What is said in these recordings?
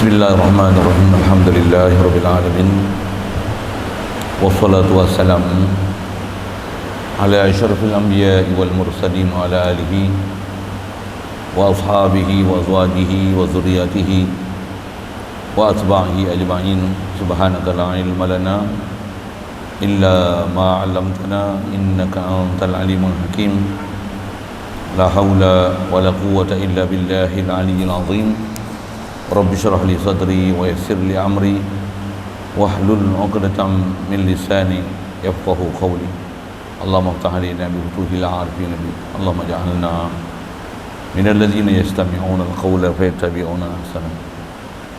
Bismillahirrahmanirrahim. Alhamdulillahirabbil alamin. Wassalatu wassalamu ala asyrafil anbiya'i wal mursalin wa ala alihi wa ashabihi wa azwajihi wa dzurriyyatihi wa atba'ihi ajma'in. Subhanaka la ilma lana illa ma 'allamtana innaka antal alimul hakim. La haula wa la quwwata illa billahil aliyyil azim. Rabbi syrah li sadri wa yassir li amri wahlul 'uqdatam min lisani yafqahu qawli. Allahumma iftah alaina bi futuhil arifin bi. Allahumma ij'alna minal ladzina yastami'una al-qawla fayattabi'una ahsana.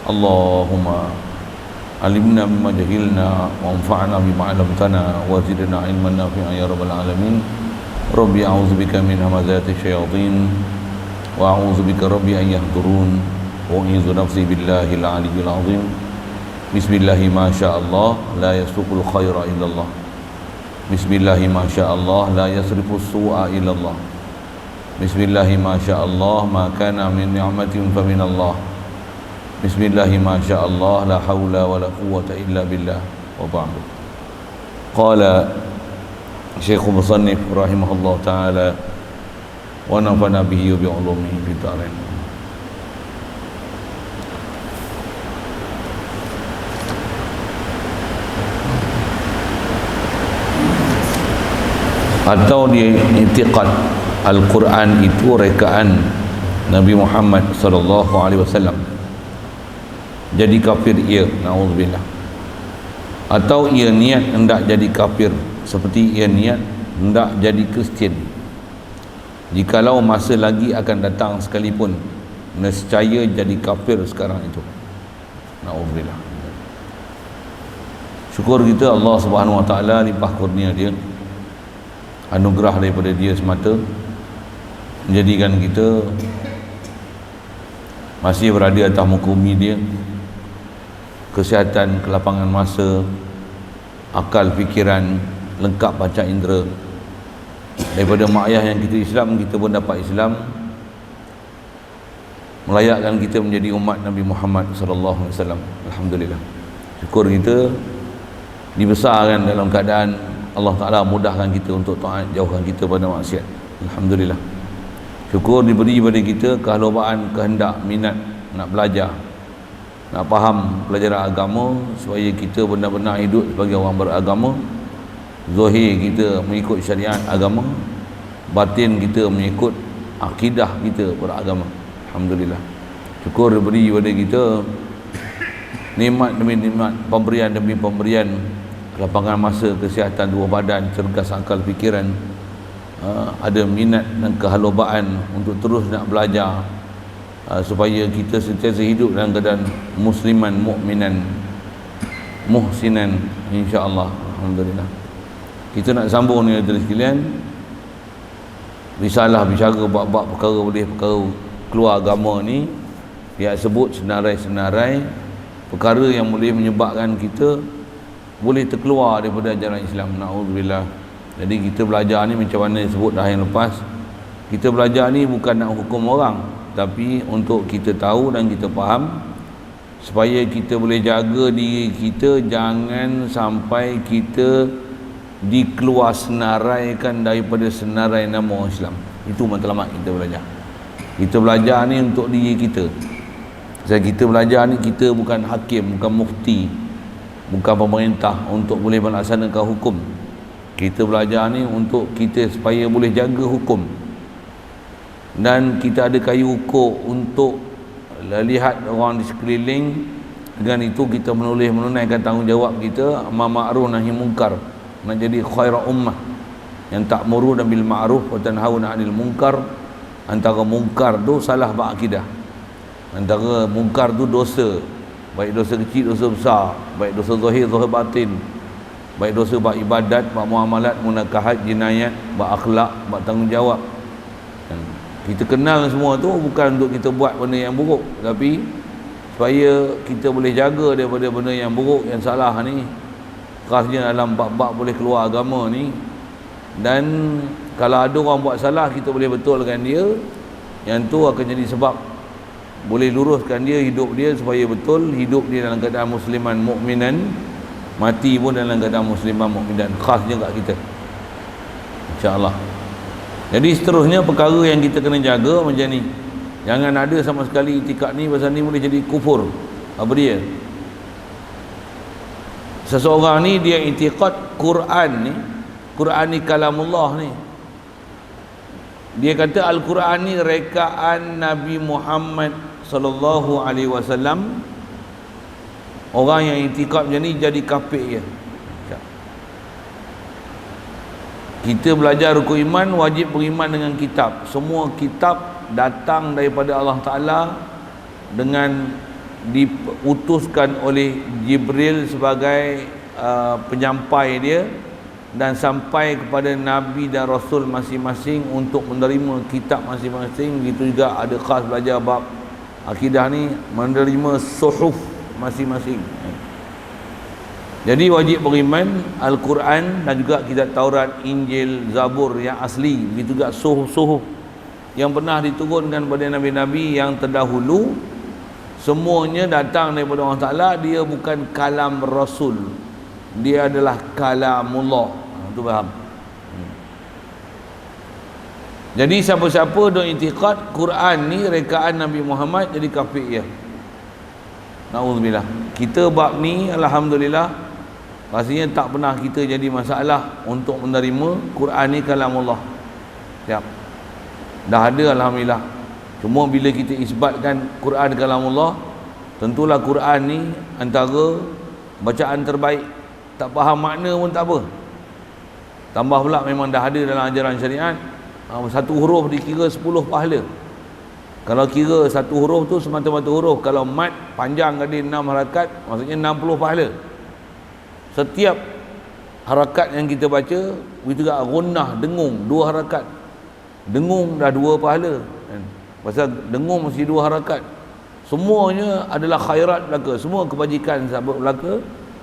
Allahumma alimna mimma jahilna wa anfa'na bima 'allamtana wa zidna 'ilman nafi'an ya rabbal alamin. Rabbi a'udzubika min hamazati syayatin wa a'udzubika rabbi an yahdurun. U'izu nafsi billahil aliyyil azim. Bismillahi ma sya'allah la yasriqul khaira illallah. Bismillahi ma sya'allah la yasrifus su'a illallah. Bismillahi ma sya'allah ma kana min ni'matin fa minallah. Bismillahi ma sya'allah la haula wa la quwwata illa billah. Wa ba'du. Qala Syekh Musannif rahimahullah ta'ala wa nafa'na bihi wa bi 'ulumihi fid dharain. Atau dia i'tiqad Al-Quran itu rekaan Nabi Muhammad sallallahu alaihi wasallam, jadi kafir ia, naudzubillah. Atau ia niat hendak jadi kafir seperti ia niat hendak jadi Kristian, jikalau masa lagi akan datang sekalipun nescaya jadi kafir sekarang itu, naudzubillah. Syukur kita Allah Subhanahu wa taala limpah kurnia dia, anugerah daripada dia semata menjadikan kita masih berada atas muka bumi dia, kesihatan, kelapangan masa, akal, fikiran lengkap panca indera. Daripada mak ayah yang kita Islam, kita pun dapat Islam, melayakkan kita menjadi umat Nabi Muhammad sallallahu alaihi wasallam. Alhamdulillah. Syukur kita dibesarkan dalam keadaan Allah Ta'ala mudahkan kita untuk taat, jauhkan kita pada maksiat. Alhamdulillah. Syukur diberi kepada kita kehalubaan, kehendak, minat nak belajar, nak faham pelajaran agama, supaya kita benar-benar hidup sebagai orang beragama. Zahir kita mengikut syariat agama, batin kita mengikut akidah kita beragama. Alhamdulillah. Syukur diberi kepada kita nikmat demi nikmat, pemberian demi pemberian, kelapangan masa, kesihatan dua badan, cergas akal fikiran, ada minat dan kehalubaan untuk terus nak belajar, supaya kita sentiasa hidup dalam keadaan musliman, mukminan, muhsinan, insya-Allah. Alhamdulillah. Kita nak sambung ni dari sekalian, risalah bicara bab-bab perkara boleh perkara keluar agama ni, dia sebut senarai-senarai perkara yang boleh menyebabkan kita boleh terkeluar daripada ajaran Islam. Na'udzubillah. Jadi kita belajar ni macam mana disebut dah yang lepas, kita belajar ni bukan nak hukum orang, tapi untuk kita tahu dan kita faham, supaya kita boleh jaga diri kita jangan sampai kita dikeluar senaraikan daripada senarai nama Islam. Itu matlamat kita belajar. Kita belajar ni untuk diri kita. Sebab kita belajar ni, kita bukan hakim, bukan mufti, bukan pemerintah untuk boleh melaksanakan hukum. Kita belajar ni untuk kita supaya boleh jaga hukum, dan kita ada kayu ukur untuk lihat orang di sekeliling. Dengan itu kita menunaikan tanggungjawab kita, amar ma'ruf nahi munkar, nak jadi khairul ummah yang ta'muru bil ma'ruf wa tanhauna 'anil munkar. Antara munkar tu salah berakidah, antara munkar tu dosa, baik dosa kecil, dosa besar, baik dosa zahir, zahir batin, baik dosa bab ibadat, bab muamalat, munakahat, jinayat, bab akhlak, bab tanggungjawab. Kita kenal semua tu bukan untuk kita buat benda yang buruk, tapi supaya kita boleh jaga daripada benda yang buruk, yang salah ni. Kerasnya dalam bab-bab boleh keluar agama ni, dan kalau ada orang buat salah, kita boleh betulkan dia, yang tu akan jadi sebab boleh luruskan dia hidup dia supaya betul, hidup dia dalam keadaan musliman mukminan, mati pun dalam keadaan musliman mukminan, khasnya kat kita, insya-Allah. Jadi seterusnya perkara yang kita kena jaga macam ni. Jangan ada sama sekali itikad ni, pasal ni boleh jadi kufur. Apa dia? Seseorang ni dia itikad Quran ni kalamullah ni. Dia kata Al-Quran ni rekaan Nabi Muhammad sallallahu alaihi wasallam. Orang yang itikad macam ni jadi kafir je. Kita belajar rukun iman, wajib beriman dengan kitab. Semua kitab datang daripada Allah Ta'ala dengan diutuskan oleh Jibril sebagai penyampai dia, dan sampai kepada Nabi dan Rasul masing-masing untuk menerima kitab masing-masing. Begitu juga ada khas belajar bab akidah ni, menerima suhuf masing-masing. Jadi wajib beriman Al-Quran dan juga kitab Taurat, Injil, Zabur yang asli. Begitu juga suhuf-suhuf yang pernah diturunkan kepada Nabi-Nabi yang terdahulu. Semuanya datang daripada Allah Ta'ala. Dia bukan kalam Rasul, dia adalah kalamullah. Itu faham? Jadi siapa-siapa dok i'tiqad Quran ni rekaan Nabi Muhammad, jadi kafir ya. Na'udzubillah. Kita bab ni alhamdulillah rasanya tak pernah kita jadi masalah untuk menerima Quran ni kalamullah. Siap. Dah ada alhamdulillah. Cuma bila kita isbatkan Quran kalamullah, tentulah Quran ni antara bacaan terbaik. Tak faham makna pun tak apa. Tambah pula memang dah ada dalam ajaran syariat, satu huruf dikira 10 pahala. Kalau kira satu huruf tu semata-mata huruf, kalau mat panjang kali 6 harakat, maksudnya 60 pahala. Setiap harakat yang kita baca, begitu juga gunnah, dengung 2 harakat. Dengung dah 2 pahala. Pasal dengung mesti 2 harakat. Semuanya adalah khairat belaka, semua kebajikan sahabat belaka,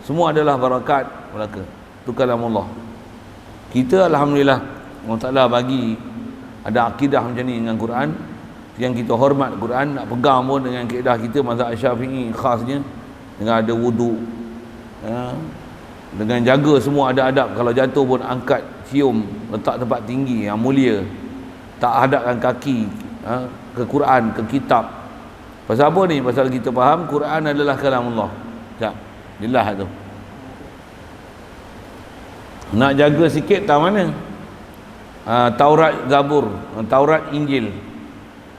semua adalah barakat belaka. Itu kalamullah. Kita alhamdulillah Allah Ta'ala bagi ada akidah macam ni dengan Quran, yang kita hormat Quran, nak pegang pun dengan kaedah kita mazhab Syafi'i khasnya, dengan ada wudu, dengan jaga semua ada adab. Kalau jatuh pun angkat, cium, letak tempat tinggi yang mulia, tak hadapkan kaki ke Quran, ke kitab. Pasal apa ni? Pasal kita faham Quran adalah kalamullah. Tak, jelas tu. Nak jaga sikit tak mana? Taurat, Zabur, Taurat, Injil.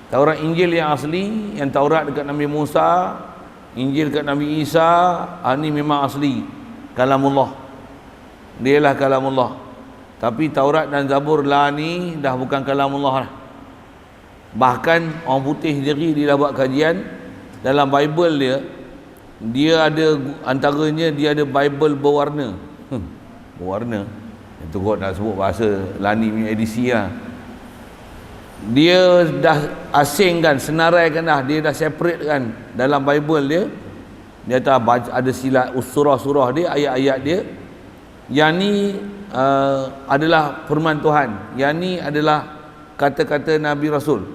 Taurat, Injil yang asli, yang Taurat dekat Nabi Musa, Injil dekat Nabi Isa, ni memang asli kalamullah. Dialah kalamullah. Tapi Taurat dan Zabur lah ni dah bukan kalamullah lah. Bahkan orang putih sendiri dia dah buat kajian dalam Bible dia ada antaranya, dia ada Bible berwarna. Berwarna itu kot nak sebut bahasa Lani punya edisi lah. Dia dah asingkan, senaraikan dah, dia dah separate kan dalam Bible dia tak ada silat surah-surah dia, ayat-ayat dia. Yang ni adalah firman Tuhan, yang ni adalah kata-kata Nabi Rasul,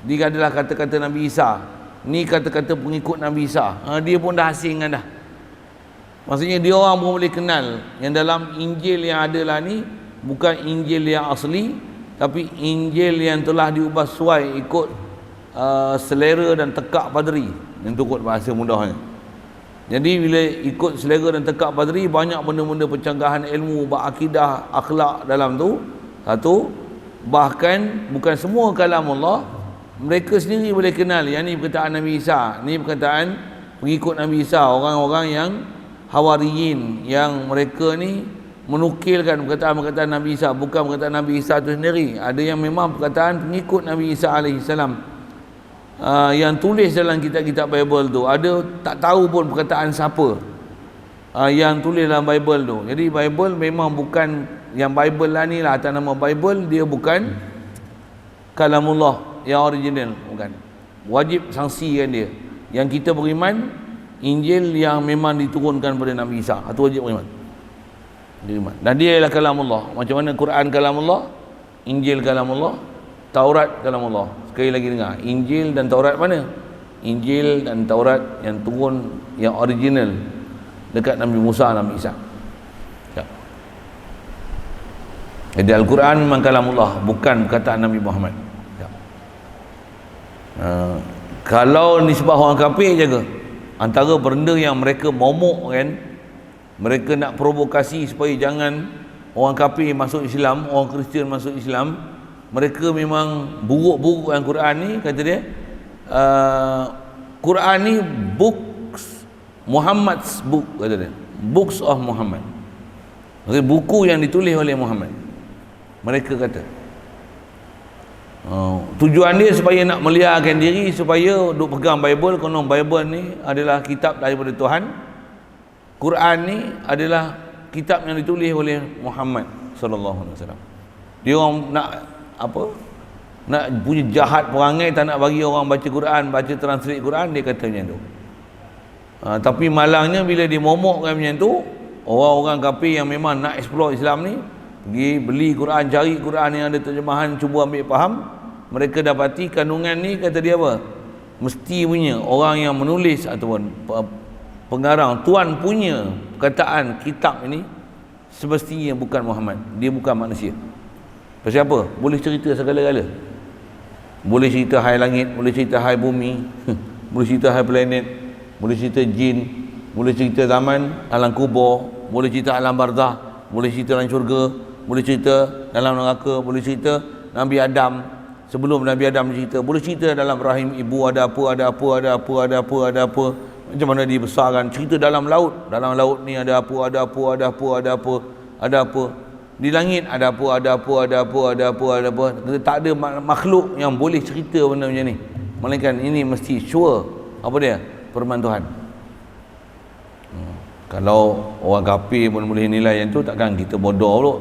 dia adalah kata-kata Nabi Isa, ni kata-kata pengikut Nabi Isa. Dia pun dah asingkan dah. Maksudnya dia orang pun boleh kenal yang dalam Injil yang ada lah ni bukan Injil yang asli, tapi Injil yang telah diubah sesuai ikut selera dan tekak padri. Yang tu kot bahasa mudahnya. Jadi bila ikut selera dan tekak padri, banyak benda-benda pencanggahan ilmu, akidah, akhlak dalam tu. Satu, bahkan bukan semua kalamullah, mereka sendiri boleh kenal yang ni perkataan Nabi Isa, ni perkataan pengikut Nabi Isa, orang-orang yang Hawariyin, yang mereka ni menukilkan perkataan-perkataan Nabi Isa, bukan perkataan Nabi Isa itu sendiri. Ada yang memang perkataan pengikut Nabi Isa alaihissalam, yang tulis dalam kitab-kitab Bible tu. Ada tak tahu pun perkataan siapa yang tulis dalam Bible tu. Jadi Bible memang bukan yang Bible lah ni lah, atas nama Bible, dia bukan kalamullah yang original, bukan. Wajib sangsikan dia. Yang kita beriman Injil yang memang diturunkan pada Nabi Isa, itu wajib beriman. Dan dia ialah kalamullah. Macam mana Quran kalamullah, Injil kalamullah, Taurat kalamullah. Sekali lagi dengar, Injil dan Taurat mana? Injil dan Taurat yang turun, yang original dekat Nabi Musa, Nabi Isa. Ya. Jadi Al-Quran memang kalamullah, bukan perkataan Nabi Muhammad. Ya. Kalau nisbah orang kafir jaga, antara benda yang mereka momok kan, mereka nak provokasi supaya jangan orang kafir masuk Islam, orang Kristian masuk Islam. Mereka memang buruk-buruk yang Quran ni, kata dia, Quran ni books, Muhammad's book, kata dia, books of Muhammad, buku yang ditulis oleh Muhammad. Mereka kata tujuan dia supaya nak meliarkan diri, supaya duk pegang Bible, konon Bible ni adalah kitab daripada Tuhan, Quran ni adalah kitab yang ditulis oleh Muhammad sallallahu alaihi wasallam. Dia orang nak apa, nak punya jahat perangai, tak nak bagi orang baca Quran, baca translate Quran, dia kata macam tu. Tapi malangnya bila dia momokkan macam tu, orang-orang kafir yang memang nak explore Islam ni pergi beli Quran, cari Quran yang ada terjemahan, cuba ambil faham. Mereka dapati kandungan ni, kata dia apa, mesti punya orang yang menulis ataupun pengarang, tuan punya perkataan kitab ini semestinya bukan Muhammad, dia bukan manusia. Pasal apa? Boleh cerita segala-gala. Boleh cerita hai langit, boleh cerita hai bumi, boleh cerita hai planet, boleh cerita jin, boleh cerita zaman alam kubur, boleh cerita alam barzah, boleh cerita dalam syurga, boleh cerita dalam neraka, boleh cerita Nabi Adam, sebelum Nabi Adam cerita, boleh cerita dalam rahim ibu ada apa, ada apa, ada apa, ada apa, ada apa, macam mana dibesarkan, cerita dalam laut ni ada apa, ada apa, ada apa, ada apa, ada apa, di langit ada apa, ada apa, ada apa, ada apa, ada apa. Tak ada makhluk yang boleh cerita benda macam ni, melainkan ini mesti sure apa dia, firman Tuhan. Kalau orang kafir pun boleh nilai yang tu, takkan kita bodoh pula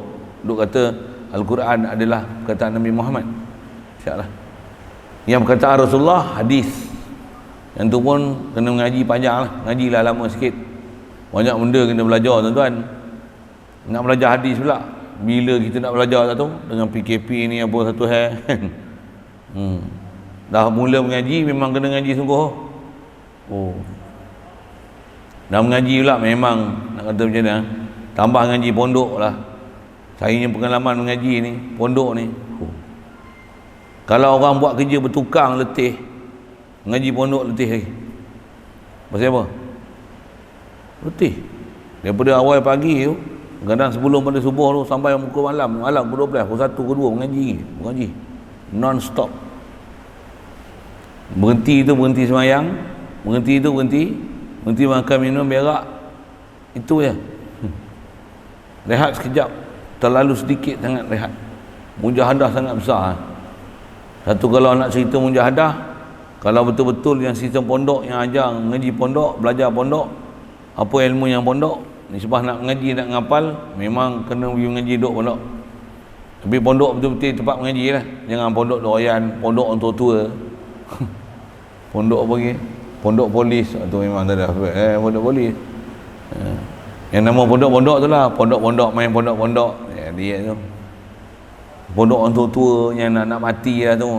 duk kata Al-Quran adalah perkataan Nabi Muhammad. Insya-Allah. Yang perkataan Rasulullah hadis, yang tu pun kena mengaji panjang lah, ngajilah lama sikit, banyak benda kena belajar tuan-tuan. Nak belajar hadis pula, bila kita nak belajar tak tahu, dengan PKP ni apa satu hal. Dah mula mengaji memang kena ngaji sungguh. Dah mengaji pula memang nak kata macam mana, tambah ngaji pondok lah. Saya punya pengalaman mengaji ni, pondok ni, kalau orang buat kerja bertukang letih, ngaji pondok letih lagi. Pasal apa? Letih. Daripada awal pagi tu, kadang sebelum pada subuh tu sampai pukul malam pukul 12, pukul 1, pukul 2 mengaji non stop. Berhenti berhenti semayang, berhenti makan minum berak, itu je. Rehat sekejap, terlalu sedikit sangat rehat. Mujahadah sangat besar. Satu, kalau nak cerita mujahadah, kalau betul-betul yang sistem pondok yang ajar mengaji pondok, belajar pondok, apa ilmu yang pondok, nisbah nak mengaji, nak ngapal, memang kena pergi mengaji duduk pondok. Tapi pondok betul-betul tempat mengaji lah. Jangan pondok doyan, pondok orang tua-tua. Pondok apa lagi? Pondok polis, tu memang tak ada pondok polis. Yang nama pondok-pondok tu lah, pondok-pondok main pondok-pondok. Dia tu. Pondok orang tua-tua yang nak mati lah tu.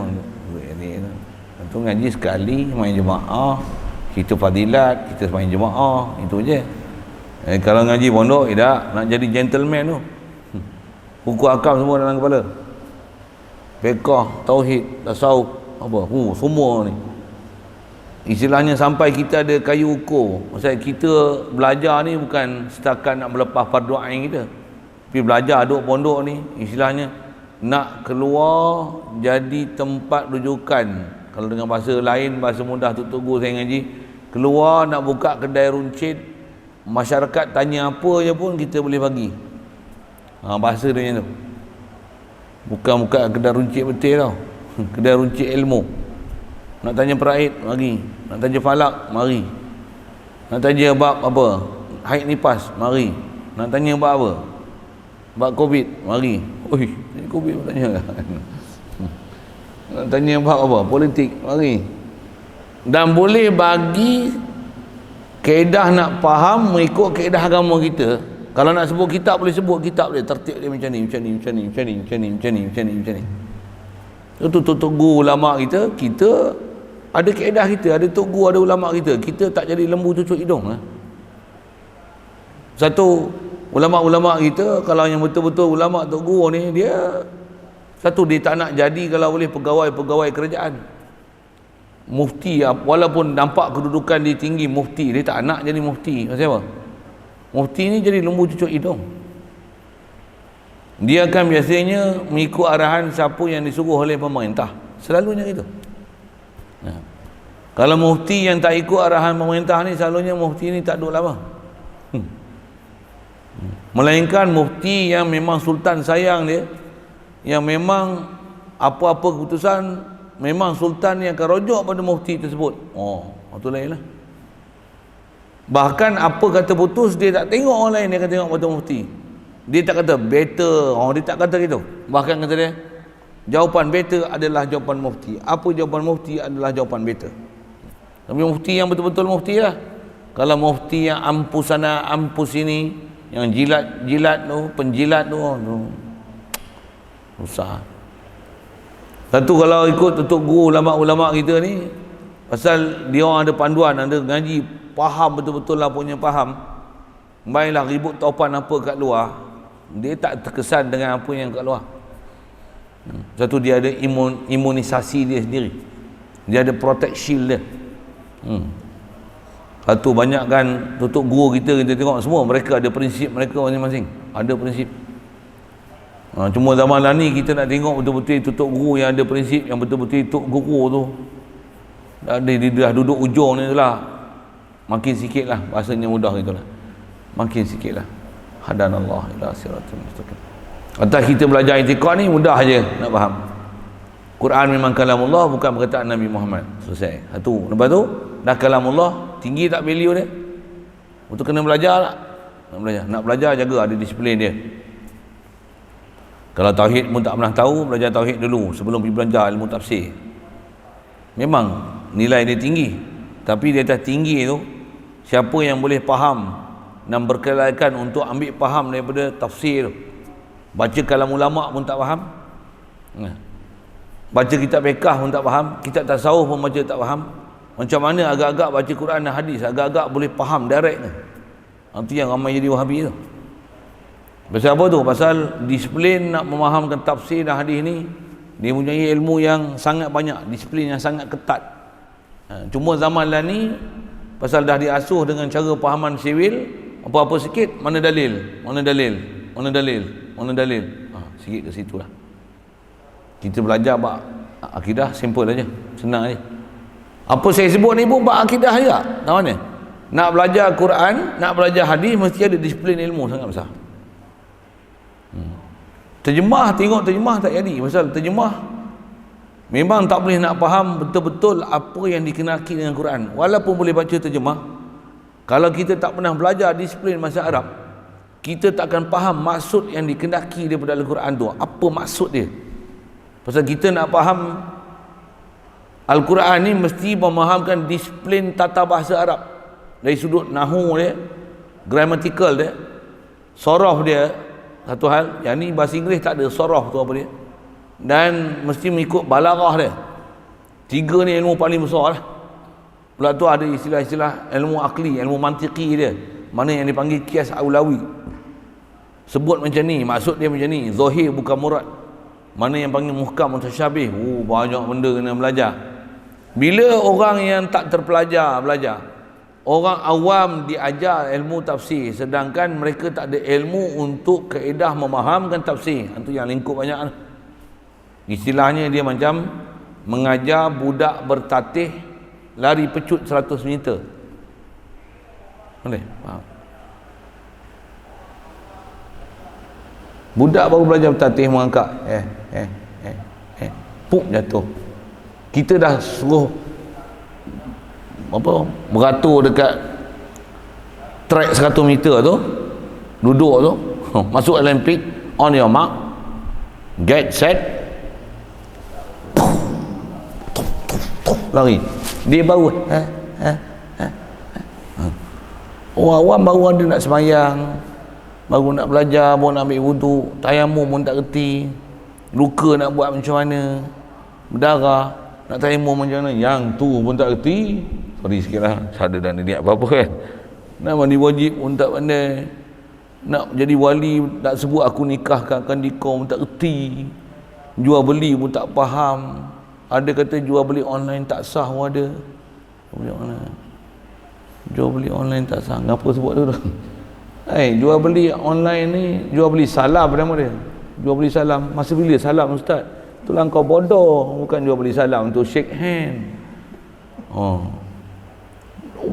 Dia tu. Tu ngaji sekali, main jemaah, kita fadilat, kita main jemaah, itu je. Kalau ngaji pondok, tak nak jadi gentleman tu. Hukum akam semua dalam kepala. Fiqh, tauhid, tasawuf, apa? Semua ni. Istilahnya sampai kita ada kayu ukur. Maksudnya kita belajar ni bukan setakat nak melepas fardu ain kita. Tapi belajar duduk pondok ni, istilahnya nak keluar jadi tempat rujukan. Kalau dengan bahasa lain, bahasa mudah Tok Guru saya ngaji, keluar nak buka kedai runcit, masyarakat tanya apa je pun kita boleh bagi. Bahasa dia macam tu. Bukan buka kedai runcit betul tau. Kedai runcit ilmu. Nak tanya peraid, mari. Nak tanya falak, mari. Nak tanya bab apa, haid nifas, mari. Nak tanya bab apa, bab covid, mari. Oi, covid pun tanya. Nak tanya bab apa, politik, mari. Dan boleh bagi kaedah nak faham mengikut kaedah agama kita. Kalau nak sebut kitab, boleh sebut kitab dia, tertib dia macam ni, macam ni, macam ni, macam ni, macam ni, macam ni, macam ni, macam ni. Itu Tok Guru ulama kita Ada kaedah kita, ada tok guru, ada ulama kita. Kita tak jadi lembu cucuk hidung lah. Satu, ulama-ulama kita, kalau yang betul-betul ulama tok guru ni, dia tak nak jadi kalau boleh pegawai kerajaan. Mufti, walaupun nampak kedudukan dia tinggi, mufti, dia tak nak jadi mufti. Maksud apa? Mufti ni jadi lembu cucuk hidung. Dia akan biasanya mengikut arahan siapa yang disuruh oleh pemerintah. Selalunya gitu. Kalau mufti yang tak ikut arahan pemerintah ni, selalunya mufti ni tak duduk lama. Melainkan mufti yang memang sultan sayang dia, yang memang apa-apa keputusan memang sultan yang akan rujuk pada mufti tersebut. Itu lain lah. Bahkan apa kata putus, dia tak tengok orang lain, dia akan tengok pada mufti. Dia tak kata better, dia tak kata gitu. Bahkan kata dia, jawapan better adalah jawapan mufti. Apa jawapan mufti adalah jawapan better. Tapi mufti yang betul-betul mufti lah. Kalau mufti yang ampus sana, ampus sini, yang jilat-jilat tu, penjilat tu, susah. Satu, kalau ikut tutup guru ulama-ulama kita ni, pasal dia orang ada panduan, ada ngaji, faham betul-betul lah punya faham. Mainlah ribut topan apa kat luar, dia tak terkesan dengan apa yang kat luar. Satu, dia ada imunisasi dia sendiri, dia ada protect shield dia. Satu, banyak kan tutup guru kita tengok semua mereka ada prinsip mereka masing-masing, ada prinsip. Cuma zaman lah ni kita nak tengok betul-betul tutup guru yang ada prinsip, yang betul-betul tutup guru tu dia dah duduk ujung ni lah, makin sikit lah, bahasanya mudah itulah, makin sikit lah. Hadanallah ila siratul mustaqim. Atas kita belajar i'tiqad ni mudah aja nak faham. Quran memang kalamullah, bukan perkataan Nabi Muhammad. Selesai. Satu. Lepas tu dah kalamullah, tinggi tak value dia? Betul, kena belajar tak? Nak belajar jaga ada disiplin dia. Kalau tauhid pun tak pernah tahu, belajar tauhid dulu sebelum pergi belajar ilmu tafsir. Memang nilai dia tinggi, tapi di atas tinggi tu, siapa yang boleh faham dan berkelayakan untuk ambil faham daripada tafsir tu. Baca kalam ulama pun tak faham, baca kitab fiqh pun tak faham, kitab tasawuf pun baca tak faham, macam mana agak-agak baca Quran dan hadis agak-agak boleh faham direct ni? Itu yang ramai jadi Wahabi tu. Pasal apa tu? Pasal disiplin nak memahamkan tafsir dan hadis ni, dia mempunyai ilmu yang sangat banyak, disiplin yang sangat ketat. Cuma zaman lah ni, pasal dah diasuh dengan cara pahaman sivil, apa-apa sikit, mana dalil, sikit ke situ lah. Kita belajar bab akidah simple aja, senang aja. Apa saya sebut ni pun bab akidah aja. Tahu mana? Nak belajar Quran, nak belajar hadis, mesti ada disiplin ilmu sangat besar. Terjemah, tengok terjemah tak jadi. Pasal terjemah memang tak boleh nak faham betul-betul apa yang dikenaki dengan Quran. Walaupun boleh baca terjemah, kalau kita tak pernah belajar disiplin bahasa Arab, kita tak akan faham maksud yang dikenaki daripada Al-Quran tu. Apa maksud dia? Pasal kita nak faham Al-Quran ni mesti memahamkan disiplin tata bahasa Arab. Dari sudut nahu dia, grammatical dia, sorof dia, satu hal. Yang ni bahasa Inggeris tak ada sorof tu apa dia. Dan mesti mengikut balaghah dia. Tiga ni ilmu paling besar lah. Pula tu ada istilah-istilah ilmu akli, ilmu mantiki dia. Mana yang dipanggil qiyas aulawi. Sebut macam ni, maksud dia macam ni, zahir bukan murad. Mana yang panggil muhkam mutasyabih. Banyak benda kena belajar. Bila orang yang tak terpelajar belajar, orang awam diajar ilmu tafsir, sedangkan mereka tak ada ilmu untuk kaedah memahamkan tafsir. Itu yang lingkup banyak. Istilahnya dia macam mengajar budak bertatih lari pecut 100 meter. Boleh? Faham? Budak baru belajar bertatih mengangkat. Puk jatuh. Kita dah suruh beratur dekat track 100 meter tu, duduk tu, masuk Olympic, on your mark, get set, lari. Dia baru orang awam baru ada nak sembahyang, baru nak belajar, baru nak ambil wuduk, tayamum pun tak reti, luka nak buat macam mana, berdarah, nak tayamum macam mana, yang tu pun tak erti. Sorry sikit lah, ada dan niat apa-apa kan. Nak mandi wajib pun tak pandai, nak jadi wali nak sebut aku nikahkan di kaum tak erti, jual beli pun tak faham. Ada kata jual beli online tak sah pun ada. Jual beli online tak sah, ngapa sebut tu? Jual beli online ni, jual beli salam nama dia. Jual beli salam, masa bila salam ustaz? Itulah kau bodoh, bukan jual beli salam untuk shake hand.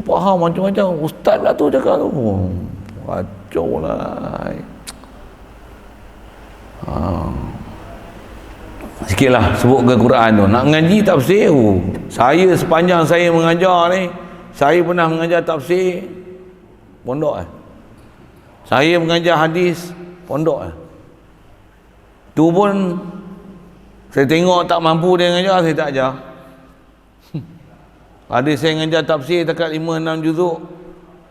Faham macam-macam, ustaz lah tu cakap tu. Kacau lah. Sikitlah sebut ke Quran tu. Nak ngaji tafsir. Saya sepanjang saya mengajar ni, saya pernah mengajar tafsir pondok. Saya mengajar hadis pondok. Tu pun saya tengok tak mampu dia mengajar, saya tak ajar. Ada saya mengajar tafsir dekat 5-6 juzuk,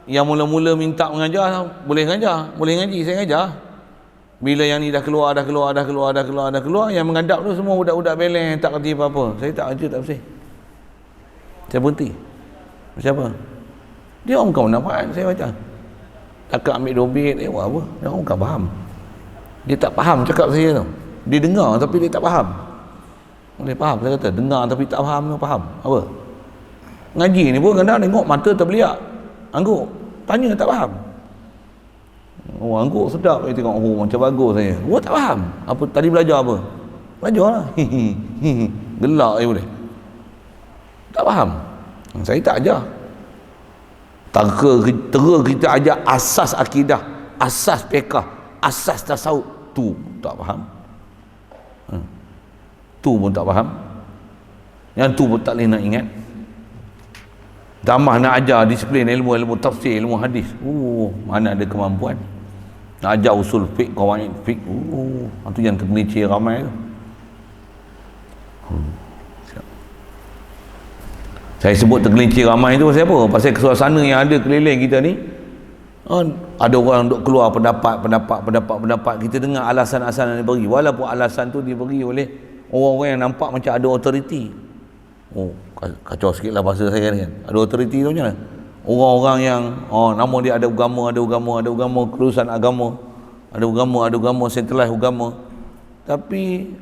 yang mula-mula minta mengajar, boleh mengajar, boleh ngaji, saya mengajar. Bila yang ni dah keluar, yang menghadap tu semua budak-budak beleng, tak kerti apa-apa. Saya tak ajar tafsir. Saya berhenti. Macam apa? Dia orang bukan manfaat saya baca. Takkan ambil dobit, buat apa? Dia orang bukan faham. Dia tak faham cakap saya tu. Dia dengar tapi dia tak faham. Boleh faham, saya kata dengar tapi tak faham tu faham. Apa? Ngaji ni pun kadang tengok mata terbeliak. Angguk. Tanya tak faham. Angguk sedap dia tengok, macam bagus saya. Tak faham. Apa tadi belajar apa? Belajarlah. Gelak dia boleh. Tak faham. Saya tak ajar. Tera kita ajar asas akidah, asas fiqh, asas tasawuf, tu tak faham. Tu pun tak faham. Yang tu pun tak boleh nak ingat. Tambah nak ajar disiplin ilmu tafsir, ilmu hadis. Mana ada kemampuan. Nak ajar usul fiqh, qawaid fiqh. Itu yang tergelincir ramai tu. Saya sebut tergelincir ramai tu pasal apa? Pasal suasana yang ada keliling kita ni. Ada orang duk keluar pendapat, kita dengar alasan-alasan yang diberi, walaupun alasan tu diberi oleh orang-orang yang nampak macam ada autoriti. Kacau sikit lah bahasa saya ni kan. Ada autoriti tu macam mana? Orang-orang yang nama dia ada agama, kelulusan agama, ada agama, centralized agama. Tapi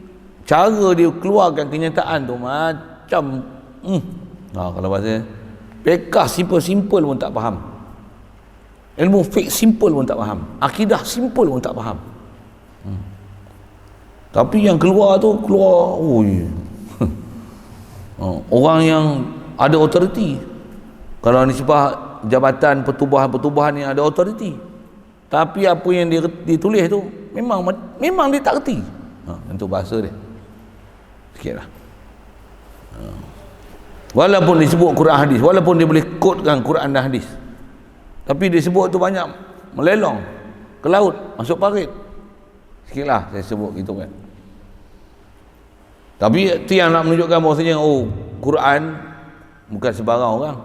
cara dia keluarkan kenyataan tu macam kalau bahasa fiqh simple pun tak faham. Ilmu fiqh simple pun tak faham. Akidah simple pun tak faham. Tapi yang keluar orang yang ada autoriti. Kalau nisbah jabatan pertubuhan yang ada autoriti. Tapi apa yang ditulis tu memang dia tak reti. Untuk bahasa dia. Sikitlah. Walaupun disebut Quran hadis, walaupun dia boleh quotekan Quran dan hadis, tapi dia sebut tu banyak melelong ke laut, masuk parit. Sikitlah saya sebut gitu kan. Tapi itu yang nak menunjukkan bahawasanya Quran bukan sebarang orang.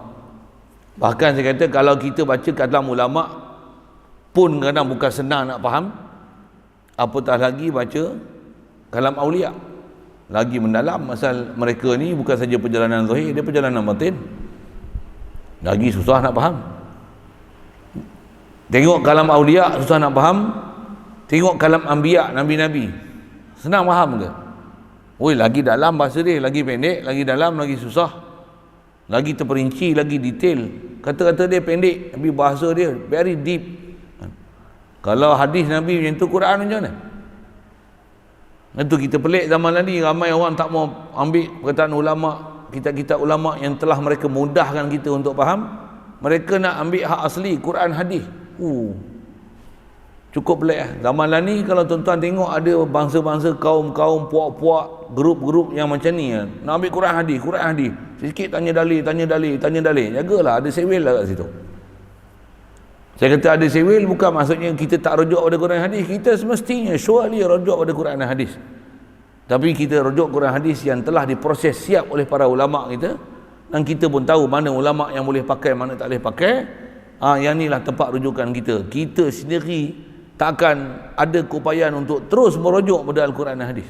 Bahkan saya kata kalau kita baca kalam ulama pun kadang bukan senang nak faham, apatah lagi baca kalam aulia. Lagi mendalam asal mereka ni bukan saja perjalanan zahir, dia perjalanan batin. Lagi susah nak faham. Tengok kalam aulia susah nak faham, tengok kalam anbiya, nabi-nabi, senang faham ke? Lagi dalam bahasa dia, lagi pendek, lagi dalam, lagi susah, lagi terperinci, lagi detail. Kata-kata dia pendek tapi bahasa dia very deep. Kalau hadis Nabi macam tu, Quran macam mana? Itu kita pelik zaman ni, ramai orang tak mau ambil perkataan ulama, kitab-kitab ulama yang telah mereka mudahkan kita untuk faham. Mereka nak ambil hak asli Quran hadis. Cukup pelik lah. Zaman ni kalau tuan-tuan tengok ada bangsa-bangsa, kaum-kaum, puak-puak, grup-grup yang macam ni nak ambil Quran hadis. Sikit tanya dalil. Jagalah, ada sewil lah kat situ. Saya kata ada sewil bukan maksudnya kita tak rujuk pada Quran hadis. Kita semestinya surely rujuk pada Quran dan hadis. Tapi kita rujuk Quran hadis yang telah diproses siap oleh para ulama kita, dan kita pun tahu mana ulama yang boleh pakai, mana tak boleh pakai. Yang inilah tempat rujukan kita. Kita sendiri takkan ada keupayaan untuk terus merujuk pada Al-Quran dan hadis.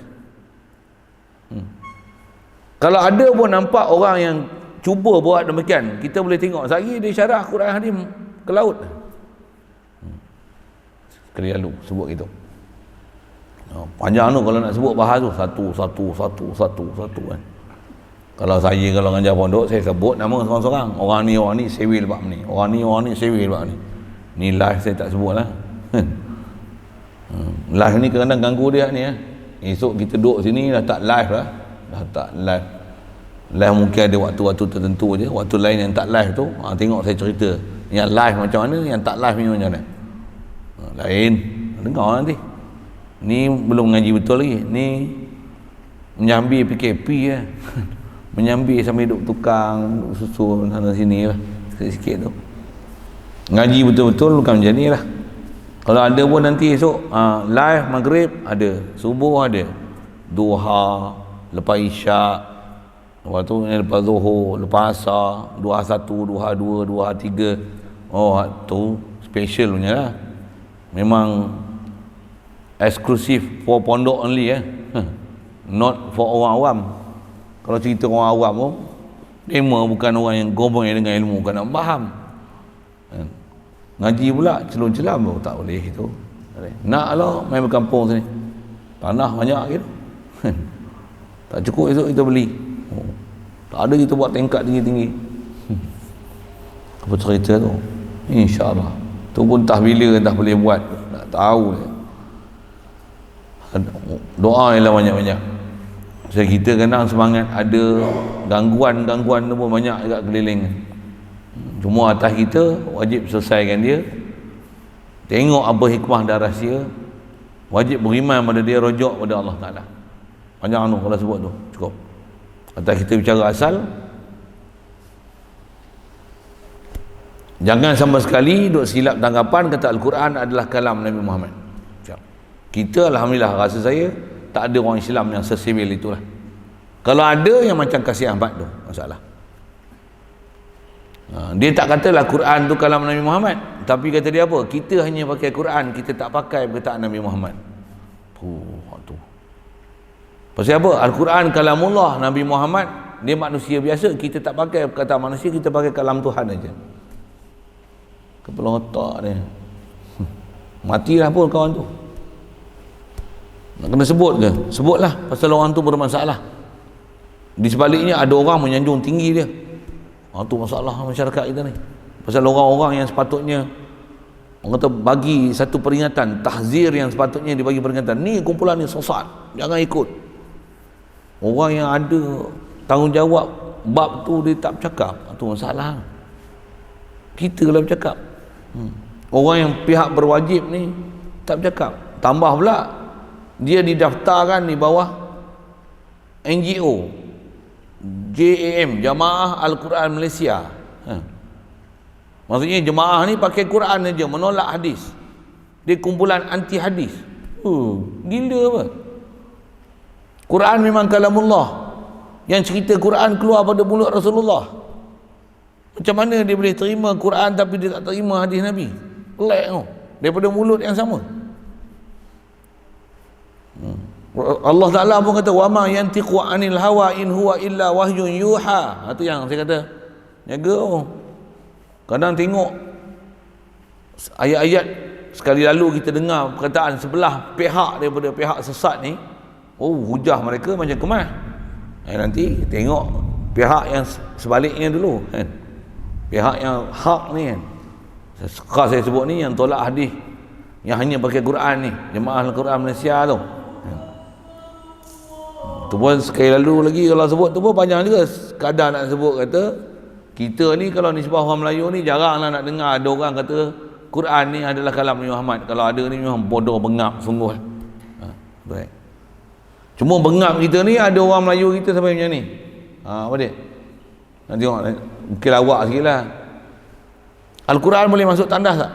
Kalau ada pun nampak orang yang cuba buat demikian, kita boleh tengok sehari dia syarah Quran hadis ke laut. Sekali lalu sebut gitu. Panjang tu kalau nak sebut bahas tu satu kan. Kalau ngajar pondok, saya sebut nama seorang-seorang. Orang ni sewil bab ni. Orang ni sewil bab ni. Ni live saya tak sebut lah. Live ni kadang-kadang ganggu dia ni. Esok kita duduk sini dah tak live lah. Dah tak live. Live mungkin ada waktu-waktu tertentu je. Waktu lain yang tak live tu, tengok saya cerita. Yang live macam mana, yang tak live ni macam mana. Lain. Dengar nanti. Ni belum ngaji betul lagi. Ni menyambi PKP ya. Menyambi sambil duduk tukang, duduk susun sana sini lah. Sikit-sikit tu. Ngaji betul-betul bukan macam ni lah. Kalau ada pun nanti esok live maghrib ada, subuh ada, duha, lepas isyak, lepas tu lepas zuhur, lepas asar, duha 1, duha 2, duha 3. Oh tu special punya lah. Memang eksklusif for pondok only not for orang awam. Kalau cerita orang awam pun tema bukan orang yang gomong dengan ilmu, bukan nak faham. Ngaji pula celon-celam pun tak boleh itu. Nak lah main berkampung sini, tanah banyak gitu. Tak cukup esok kita beli. Tak ada kita buat tingkat tinggi-tinggi. Apa cerita tu? InsyaAllah tu pun entah bila entah boleh buat, tak tahu. Doa ialah banyak-banyak. Saya kita kadang semangat ada gangguan tu pun banyak dekat keliling. Cuma atas kita wajib selesaikan dia. Tengok apa hikmah dan rahsia. Wajib beriman pada dia, rojok pada Allah Ta'ala. Panjang tu kalau sebut tu, cukup. Atas kita bicara asal. Jangan sama sekali duk silap tanggapan kata Al-Quran adalah kalam Nabi Muhammad. Kita alhamdulillah rasa saya tak ada orang Islam yang sesivil itulah. Kalau ada yang macam Kasih Ahmad tu masalah. Dia tak katalah Quran tu kalam Nabi Muhammad, tapi kata dia apa? Kita hanya pakai Quran, kita tak pakai perkataan Nabi Muhammad. Tu. Pasal apa? Al-Quran kalamullah, Nabi Muhammad dia manusia biasa, kita tak pakai perkataan manusia, kita pakai kalam Tuhan aja. Kepala otak dia. Matilah pun kawan tu. Nak kena sebut ke? Sebutlah pasal orang tu bermasalah. Di sebaliknya ada orang menyanjung tinggi dia. Tu masalah masyarakat kita ni. Pasal orang-orang yang sepatutnya orang kata bagi satu peringatan, tahzir yang sepatutnya dibagi peringatan. Ni kumpulan ni sesat, jangan ikut. Orang yang ada tanggungjawab bab tu dia tak bercakap. Tu masalah. Kita lah bercakap. Orang yang pihak berwajib ni tak bercakap. Tambah pula dia didaftarkan di bawah NGO JAM, Jamaah Al-Quran Malaysia. Maksudnya jemaah ni pakai Quran aja, menolak hadis. Dia kumpulan anti hadis. Gila apa? Quran memang kalamullah. Yang cerita Quran keluar pada mulut Rasulullah. Macam mana dia boleh terima Quran tapi dia tak terima hadis Nabi? Pelik tu. Daripada mulut yang sama. Allah Ta'ala pun kata wa ma yantiqu anil hawa in huwa illa wahyun yuha. Itu yang saya kata jaga. Kadang tengok ayat-ayat sekali lalu kita dengar perkataan sebelah pihak daripada pihak sesat ni, hujah mereka macam kemas. Nanti tengok pihak yang sebaliknya dulu kan. Pihak yang hak ni kan. Sekarang saya sebut ni yang tolak hadis, yang hanya pakai Quran ni, Jemaah Al-Quran Malaysia tu. Tu pun sekali lalu lagi kalau sebut tu pun panjang juga. Kadang nak sebut kata kita ni kalau nisbah orang Melayu ni jaranglah nak dengar ada orang kata Quran ni adalah kalam Nabi Muhammad. Kalau ada ni memang bodoh bengap sungguh. Baik. Cuma bengap kita ni ada orang Melayu kita sampai macam ni. Apa dia? Nak tengok mungkin lawak sikit lah. Al-Quran boleh masuk tandas tak?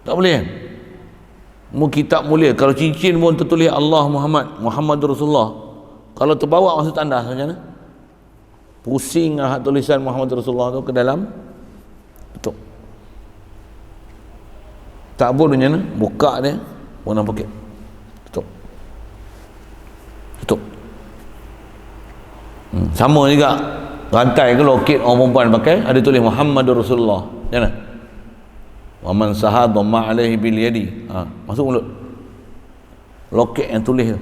Tak boleh kan? Kitab mulia. Kalau cincin pun tertulis Allah Muhammad Rasulullah. Kalau terbawa masuk tandas macam mana? Pusing lah tulisan Muhammad Rasulullah tu ke dalam. Betul. Tak boleh macam mana? Buka dia warna pakai. Betul. Sama juga rantai ke loket orang perempuan pakai ada tulis Muhammadur Rasulullah. Jangan. Wa man sahad ma alaihi bil yadi. Masuk mulut. Loket yang tulis tu.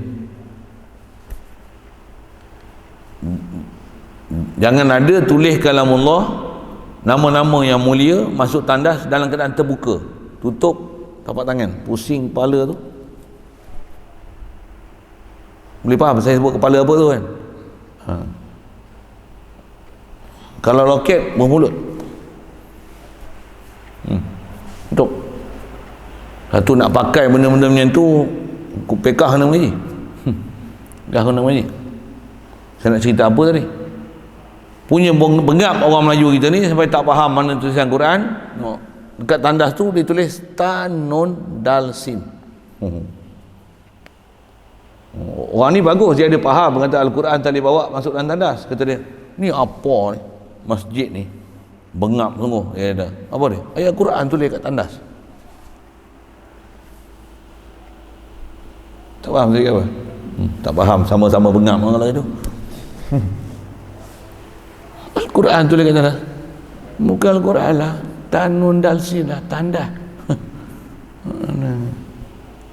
Jangan ada tulis kalamullah, nama-nama yang mulia masuk tandas dalam keadaan terbuka, tutup tapak tangan, pusing kepala tu. Boleh faham saya sebut kepala apa tu kan? Kalau loket bermulut. Untuk satu nak pakai benda-benda macam tu, pekah kena mengaji. Dah kena mengaji. Saya nak cerita apa tadi? Punya bengap orang Melayu kita ni sampai tak faham mana tulisan Quran. Dekat tandas tu dia tulis Tanun Dalsin. Orang ni bagus, dia ada faham kata Al-Quran tadi bawa masuk dalam tandas. Kata dia, ni apa ni? Masjid ni bengap sungguh. Dia ada apa dia? Ayat Quran tulis kat tandas. Tak faham saya apa? Tak faham, sama-sama bengap orang lain tu. Al-Quran tulis kat tandas. Bukan Al-Quran lah, Tanun Dalsin lah, tanda.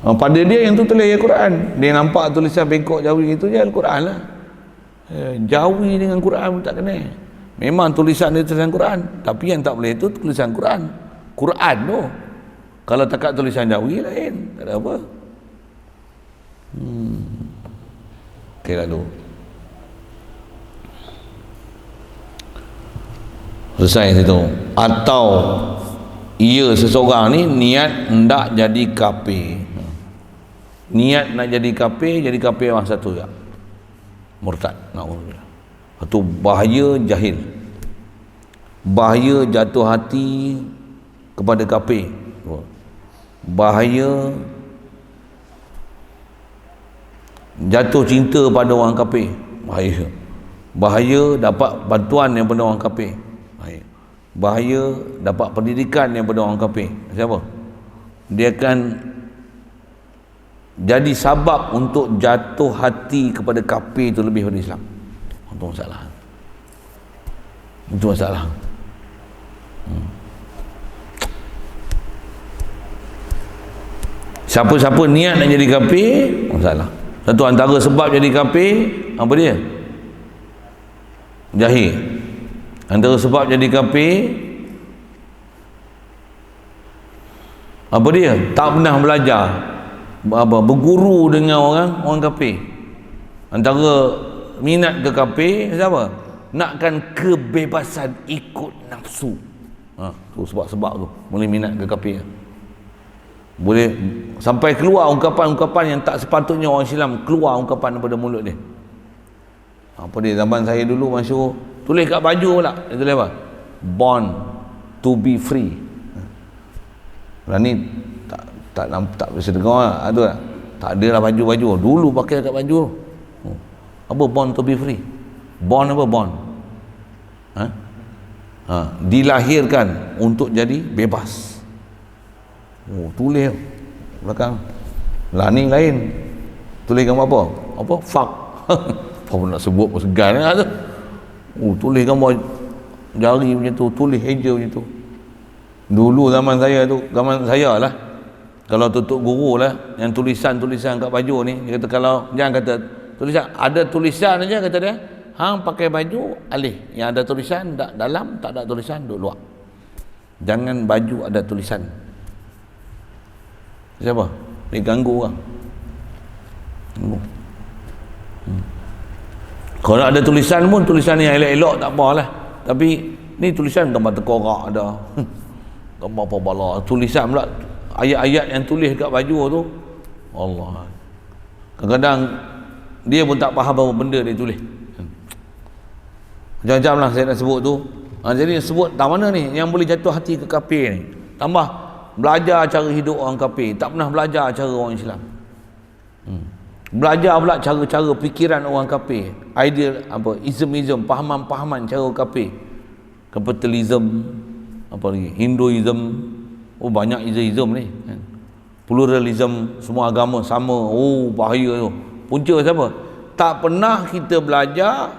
Pada dia yang tu tulis Al-Quran. Dia nampak tulisan bengkok Jawi itu je Al-Quran lah. Jawi dengan Quran tak kena. Memang tulisan dia tulisan Quran, tapi yang tak boleh itu tulisan Quran. Quran tu. Kalau takat tulisan Jawi lain, tak ada apa. Okey lalu. Selesai situ. Atau ia seseorang ni niat hendak jadi kafir. Niat nak jadi kafir orang satu juga. Murtad. Na'udzubillah. Satu bahaya jahil. Bahaya jatuh hati kepada kafir. Bahaya jatuh cinta pada orang kafir. Bahaya. Bahaya dapat bantuan daripada orang kafir. Bahaya dapat pendidikan daripada orang kafir. Siapa? Dia akan jadi sabab untuk jatuh hati kepada kafir itu lebih daripada Islam. Itu masalah. Itu masalah. Siapa-siapa niat nak jadi kafir, masalah. Satu antara sebab jadi kafir, apa dia? Jahil. Antara sebab jadi kafir, apa dia? Tak pernah belajar, berguru dengan orang kafir. Antara minat ke kafir, siapa? Nakkan kebebasan ikut nafsu. Tu sebab-sebab tu boleh minat ke kafir. Boleh sampai keluar ungkapan-ungkapan yang tak sepatutnya orang Islam keluar ungkapan daripada mulut dia. Apa dia zaman saya dulu masyhur tulis kat baju pula. Dia tulis apa? Born to be free. Lah ni tak bisa dengar lah. Ada tak? Tak ada lah baju-baju. Dulu pakai kat baju. Apa born to be free? Born apa born? Dilahirkan untuk jadi bebas. Tulis belakang. Lah ni lain. Tulis gambar apa? Apa? Fuck. Apa nak sebut pun segan lah tu. Tulis gambar jari macam tu, tulis eja macam tu. Dulu zaman saya lah. Kalau tutup guru lah, yang tulisan-tulisan kat baju ni, dia kata kalau jangan kata tulisan, ada tulisan aja kata dia. Hang pakai baju alih. Yang ada tulisan dalam, tak ada tulisan duduk luar. Jangan baju ada tulisan. Siapa? Dia ganggu orang. Kalau ada tulisan pun, tulisan yang elok-elok tak apalah. Tapi ni tulisan gambar tengkorak ada. Gambar apa bala. Tulisan pula ayat-ayat yang tulis kat baju tu. Allah. Kadang-kadang dia pun tak faham apa benda dia tulis. Macam-macam lah saya nak sebut tu. Jadi sebut tak mana ni yang boleh jatuh hati ke kafir ni. Tambah belajar cara hidup orang kafir, tak pernah belajar cara orang Islam. Belajar pula cara-cara fikiran orang kafir, idea apa, ism, pahaman-pahaman cara kafir, kapitalism, apa lagi, Hinduism, banyak ism ni, pluralism, semua agama sama, bahaya tu. Punca siapa? Tak pernah kita belajar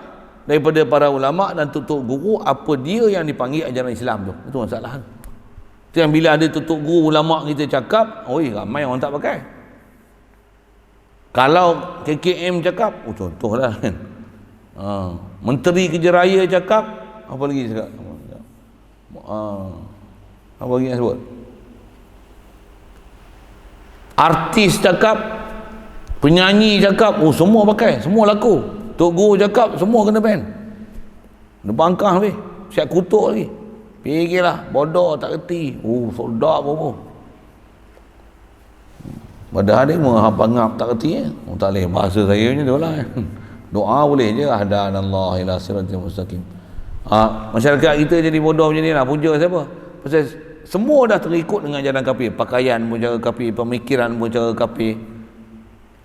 daripada para ulama dan tutup guru apa dia yang dipanggil ajaran Islam tu. Itu masalah. Itu yang bila ada tutup guru ulama kita cakap, oi ramai orang tak pakai. Kalau KKM cakap, contohlah kan. Menteri Kerja Raya cakap, apa lagi cakap? Apa lagi yang sebut? Artis cakap, penyanyi cakap, semua pakai, semua laku. Tok Guru cakap, semua kena ban. Kena bangkang habis, siap kutuk lagi. Fikirlah, bodoh tak kerti. Sedap apa. Padahal dia menghap-ngap tak kerti. Tak boleh, bahasa saya macam tu lah. Doa boleh je, ahdanallah ila siratal mustaqim. Masyarakat kita jadi bodoh macam ni lah. Punca siapa? Pasal semua dah terikut dengan jalan kafir. Pakaian pun cara kafir, pemikiran pun cara kafir.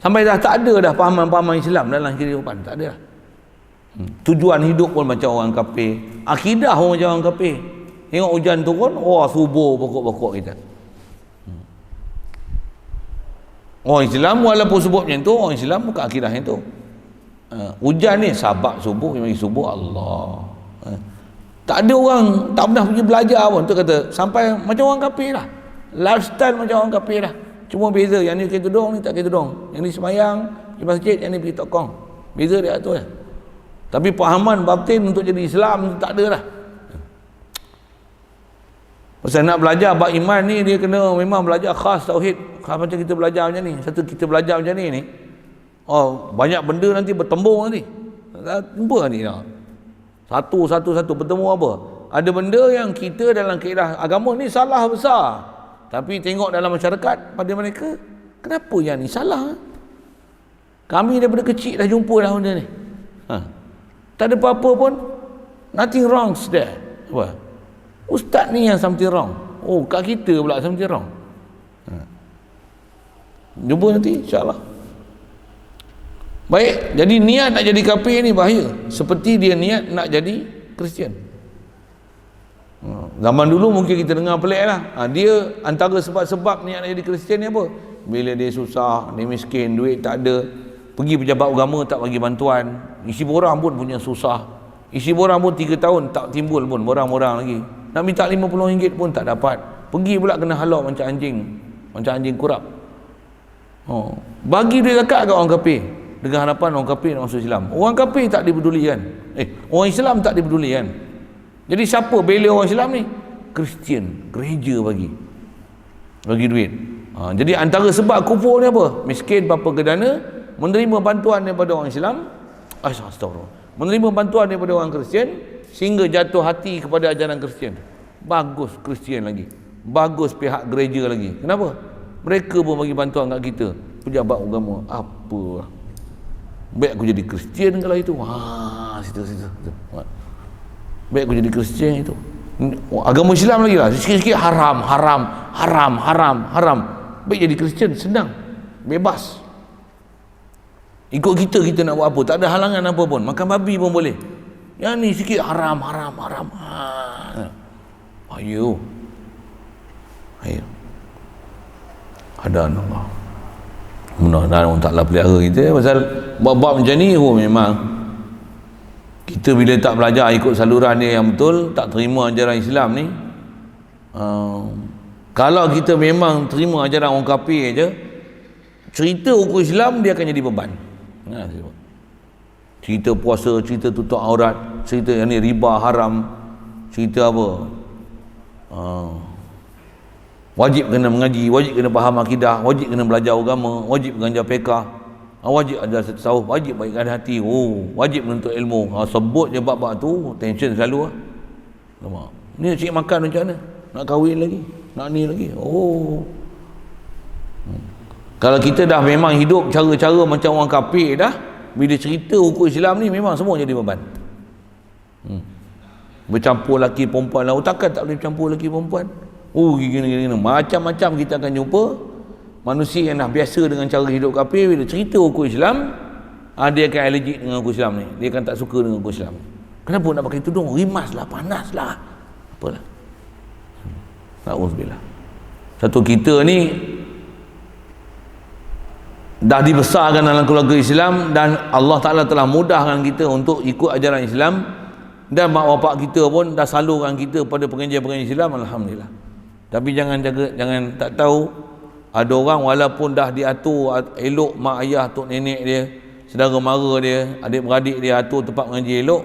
Sampai dah tak ada dah pahaman-pahaman Islam dalam kehidupan. Tak ada dah. Tujuan hidup pun macam orang kafir. Akidah pun macam orang kafir. Tengok hujan turun, subur pokok-pokok kita. Orang Islam walaupun sebut macam tu, orang Islam bukan akidah yang tu. Hujan ni sabab subuh, yang bagi subuh Allah. Tak ada orang tak pernah pergi belajar pun tu kata sampai macam orang kafir lah, lifestyle macam orang kafir lah. Cuma beza yang ni pakai tudung, ni tak pakai tudung, yang ni semayang di masjid, yang ni pergi tokong. Beza dia tu lah. Tapi pahaman batin untuk jadi Islam tak ada lah. Pasal nak belajar bab iman ni dia kena memang belajar khas tauhid, khas macam kita belajar macam ni. Satu kita belajar macam ni banyak benda nanti bertembung nanti. Jumpa ni lah. Satu bertemu apa? Ada benda yang kita dalam kaedah agama ni salah besar. Tapi tengok dalam masyarakat pada mereka, kenapa yang ni salah? Kami daripada kecil dah jumpa dah benda ni. Tak ada apa-apa pun. Nothing wrong there. Apa? Ustaz ni yang something wrong. Kat kita pula something wrong. Jumpa nanti insya-Allah. Baik, jadi niat nak jadi kafir ni bahaya. Seperti dia niat nak jadi Kristian. Zaman dulu mungkin kita dengar pelik lah. Dia antara sebab-sebab niat nak jadi Kristian ni apa? Bila dia susah, dia miskin, duit tak ada, pergi pejabat agama tak bagi bantuan, isi borang pun punya susah, isi borang pun 3 tahun tak timbul pun borang-borang lagi, nak minta RM50 pun tak dapat, pergi pula kena halak macam anjing kurap. Bagi dia zakat kat orang kafir dengan harapan orang kafir nak masuk Islam. Orang kafir tak dipedulikan, orang Islam tak dipedulikan. Jadi siapa bela orang Islam ni? Kristian, gereja bagi duit. Jadi antara sebab kufur ni apa? Miskin bapa kedana, menerima bantuan daripada orang Islam, astagfirullah, menerima bantuan daripada orang Kristian sehingga jatuh hati kepada ajaran Kristian. Bagus Kristian lagi, bagus pihak gereja lagi. Kenapa? Mereka pun bagi bantuan kat kita, pejabat agama. Apa? Baik aku jadi Kristian kalau itu. Situ. Baik aku jadi Kristian itu. Agama Islam lagi lah. Sikit-sikit haram. Baik jadi Kristian senang, bebas. Ikut kita nak buat apa, tak ada halangan apa pun. Makan babi pun boleh. Yang ni sikit haram. Ayo. Hadanallah. Mudah-mudahan orang taklah pelihara kita pasal bab-bab macam ni. Memang kita bila tak belajar ikut saluran dia yang betul, tak terima ajaran Islam ni, kalau kita memang terima ajaran orang kafir je, cerita hukum Islam dia akan jadi beban. Cerita puasa, cerita tutup aurat, cerita yang ni riba haram, cerita apa, wajib kena mengaji, wajib kena faham akidah, wajib kena belajar agama, wajib belajar fiqh, wajib ada tasawuf, wajib baikkan hati, wajib menuntut ilmu. Sebut je bab-bab tu, tension selalu lah. Ni cik makan macam mana? Nak kahwin lagi? Nak ni lagi? Kalau kita dah memang hidup cara-cara macam orang kafir dah, bila cerita hukum Islam ni memang semua jadi beban. Bercampur lelaki perempuan lah, takkan tak boleh bercampur lelaki perempuan? Gini. Macam-macam kita akan jumpa manusia yang dah biasa dengan cara hidup kafir, bila cerita hukum Islam, dia akan allergic dengan hukum Islam ni. Dia akan tak suka dengan hukum Islam. Kenapa nak pakai tudung? Rimas lah, panas lah, apalah. Na'udzubillah. Satu kita ni dah dibesarkan dalam keluarga Islam dan Allah Ta'ala telah mudahkan kita untuk ikut ajaran Islam, dan mak bapak kita pun dah salurkan kita pada pengajian-pengajian Islam, alhamdulillah. Tapi jangan tak tahu, ada orang walaupun dah diatur elok mak ayah tok nenek dia, saudara mara dia, adik-beradik dia atur tempat mengaji elok,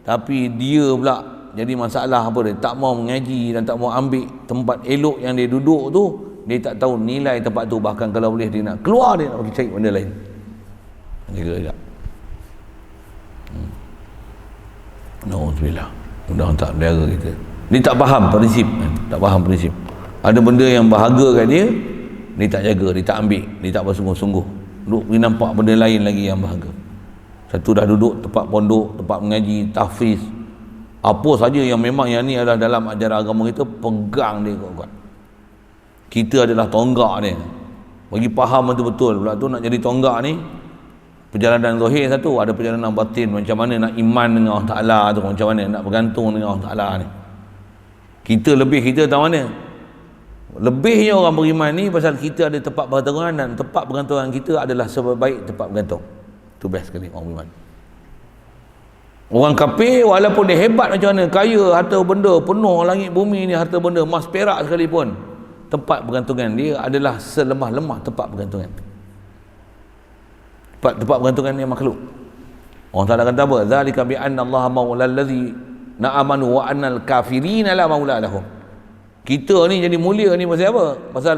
tapi dia pula jadi masalah apa dia, tak mau mengaji dan tak mau ambil tempat elok yang dia duduk tu. Dia tak tahu nilai tempat tu, bahkan kalau boleh dia nak keluar, dia nak pergi cari benda lain. Jaga tak? Alhamdulillah, mudah tak berniaga kita. Dia tak faham prinsip, tak faham prinsip. Ada benda yang berharga kat dia, dia tak jaga, dia tak ambil, dia tak bersungguh-sungguh. Duduk pergi nampak benda lain lagi yang berharga. Satu dah duduk tempat pondok, tempat mengaji, tahfiz, apa saja yang memang yang ni adalah dalam ajaran agama kita, pegang dia kuat-kuat. Kita adalah tonggak dia, bagi faham betul-betul. Pula tu nak jadi tonggak ni, perjalanan zahir satu, ada perjalanan batin, macam mana nak iman dengan Allah Ta'ala tu, macam mana nak bergantung dengan Allah Ta'ala ni. Kita tahu mana lebihnya orang beriman ni, pasal kita ada tempat bergantungan, dan tempat bergantungan kita adalah sebaik tempat bergantung. Tu best sekali orang beriman. Orang kafir walaupun dia hebat macam mana, kaya, harta benda, penuh langit bumi ni harta benda, emas perak sekalipun, tempat bergantungan dia adalah selemah-lemah tempat bergantungan. Tempat bergantungan dia makhluk. Allah Ta'ala kata apa? Zalika bi anna Allah maula allazi na'amanu wa annal kafirina la maula lahum. Kita ni jadi mulia ni pasal apa? Pasal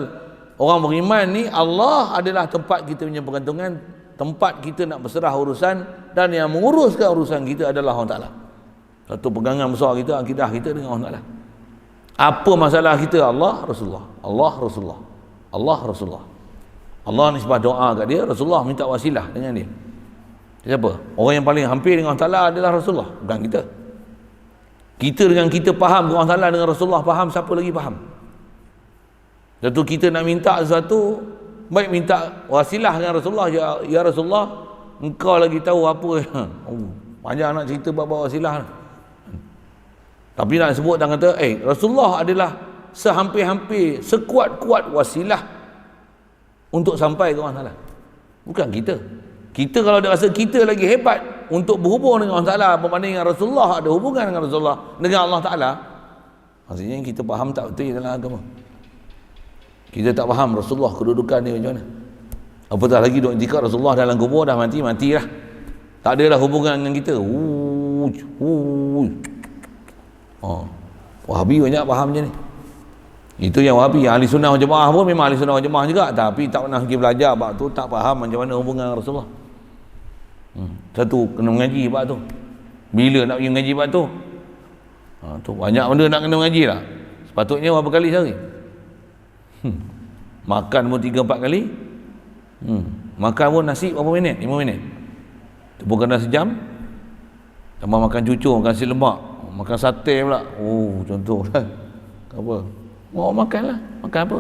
orang beriman ni, Allah adalah tempat kita punya bergantungan, tempat kita nak berserah urusan, dan yang menguruskan urusan kita adalah Allah Ta'ala. Satu pegangan besar kita, akidah kita dengan Allah Ta'ala. Apa masalah kita? Allah, Rasulullah, Allah, Rasulullah, Allah, Rasulullah. Allah nisbah doa kat dia, Rasulullah minta wasilah dengan dia. Siapa? Orang yang paling hampir dengan Allah Ta'ala adalah Rasulullah, bukan kita. Kita dengan kita faham dengan Allah Ta'ala, dengan Rasulullah faham, siapa lagi faham? Satu kita nak minta sesuatu, baik minta wasilah dengan Rasulullah, ya Rasulullah, engkau lagi tahu apa. Panjang nak cerita bab wasilah. Tapi nak sebut dan kata, Rasulullah adalah sehampir-hampir, sekuat-kuat wasilah untuk sampai ke Allah Ta'ala, bukan kita. Kita kalau dia rasa kita lagi hebat untuk berhubung dengan Allah Ta'ala berbanding dengan Rasulullah, ada hubungan dengan Rasulullah, dengan Allah Ta'ala, maksudnya kita faham tak betul dalam agama. Kita tak faham Rasulullah kedudukan dia macam mana. Apatah lagi duk intikad Rasulullah dalam kubur, dah mati lah, tak ada dah hubungan dengan kita. Wahabi banyak faham macam ni. Itu yang Wahabi. Ahli sunnah wal jamaah pun memang ahli sunnah wal jamaah juga, tapi tak pernah pergi belajar bab tu, tak faham macam mana hubungan Rasulullah. Satu, kena mengaji bab tu. Bila nak pergi mengaji bab tu? Tu banyak benda nak kena mengaji lah. Sepatutnya berapa kali sehari? Makan pun 3-4 kali. Makan pun nasi berapa minit? 5 minit. Tu bukan dah sejam. Tambah makan cucur, makan nasi lemak, makan sate pula. Contoh lah. Apa? Mau makan lah. Makan apa?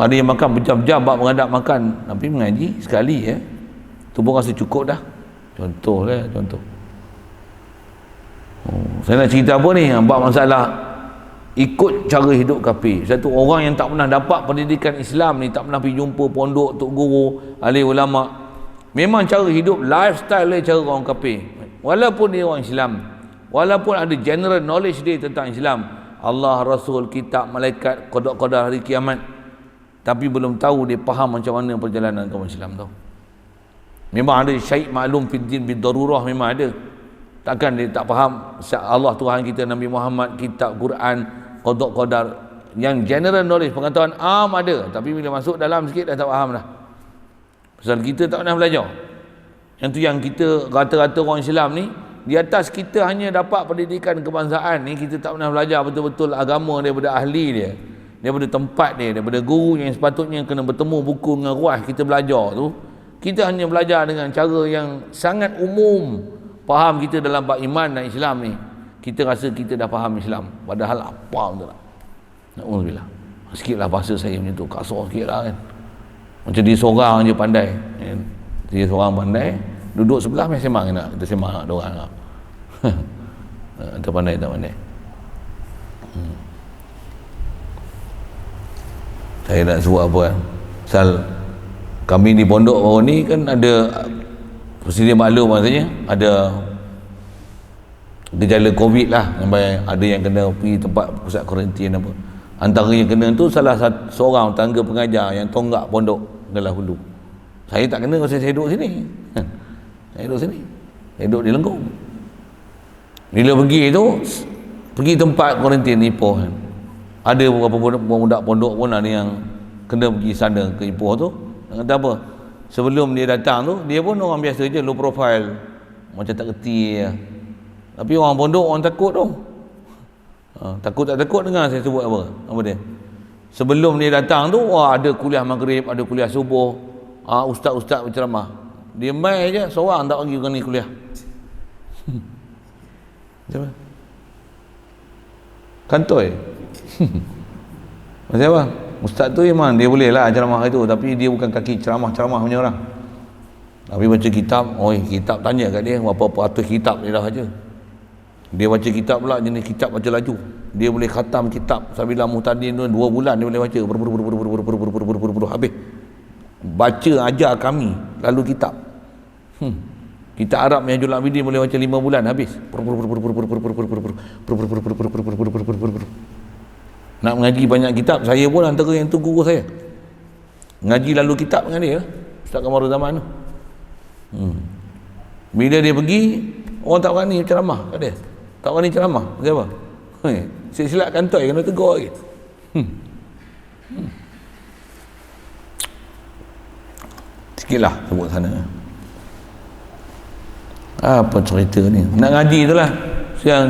Ada yang makan berjam-jam bab menghadap makan, tapi mengaji sekali tu pun rasa cukup dah. Contoh. Saya nak cerita apa ni? Bab masalah ikut cara hidup kafir. Satu orang yang tak pernah dapat pendidikan Islam ni, tak pernah pergi jumpa pondok, tok guru, ahli ulama, memang cara hidup, lifestyle dia cara orang kafir. Walaupun dia orang Islam, walaupun ada general knowledge dia tentang Islam, Allah, Rasul, kitab, malaikat, qada-qadar hari kiamat, tapi belum tahu dia faham macam mana perjalanan kaum Islam tu. Memang ada syait maklum fid din bid darurah, memang ada. Takkan dia tak faham Allah Tuhan kita, Nabi Muhammad, kitab, Quran, qada-qadar, yang general knowledge, pengetahuan am ada, tapi bila masuk dalam sikit dah tak faham dah. Pasal kita tak pernah belajar. Yang tu yang kita rata-rata orang Islam ni, di atas kita hanya dapat pendidikan kebangsaan ni, kita tak pernah belajar betul-betul agama daripada ahli dia, daripada tempat dia, daripada guru yang sepatutnya kena bertemu buku dengan ruas kita belajar tu. Kita hanya belajar dengan cara yang sangat umum. Faham kita dalam bab iman dan Islam ni, kita rasa kita dah faham Islam, padahal apa betul tak? Na'udzubillah. Sikitlah bahasa saya macam tu, kasar sikit lah kan. Macam dia seorang je pandai kan? Dia seorang pandai, duduk sebelah main sembang nak, kita sembang nak diorang lah. Tak pandai. Saya nak sebut apa kan, pasal Kami di pondok baru ni kan ada sedia maklum, maksudnya ada gejala COVID lah, sampai ada yang kena pergi tempat pusat kuarantin apa. Antara yang kena tu salah satu seorang tangga pengajar yang tonggak pondok Galah Hulu. Saya tak kena pasal saya duduk sini. Saya duduk sini. Saya duduk di Lenggong. Bila pergi tu, pergi tempat kuarantin Ipoh kan. Ada beberapa budak pondok pun ada yang kena pergi sana ke Ipoh tu. Kata apa? Sebelum dia datang tu, dia pun orang biasa je, low profile. Macam tak kerti je. Tapi orang pondok, orang takut tu. Takut tak takut dengar saya sebut apa? Apa dia? Sebelum dia datang tu, wah ada kuliah maghrib, ada kuliah subuh. Ustaz-ustaz berceramah. Dia mai je, seorang tak bagi orang ni kuliah. Siapa? Kantoi. Macam apa? Ustaz tu memang dia boleh lah ceramah itu, tapi dia bukan kaki ceramah-ceramah punya orang. Tapi baca kitab, kitab tanya kat dia berapa atas kitab dia dah baca. Dia baca kitab pula jenis kitab baca laju. Dia boleh khatam kitab Sabilah Muhtadin tu 2 bulan dia boleh baca. Habis. Baca ajar kami lalu kitab. Kitab Arab Minhajul Abidin boleh baca 5 bulan habis. Nak mengaji banyak kitab, saya pun antara yang tu guru saya. Ngaji lalu kitab dengan dia, Ustaz Kamarul Zaman tu. Bila dia pergi, orang tak berani ceramah kat dia. Tak berani ceramah. Dia apa? Silap kantoi kena tegur lagi. Sikitlah sebut sana. Apa cerita ni? Nak ngaji tu lah.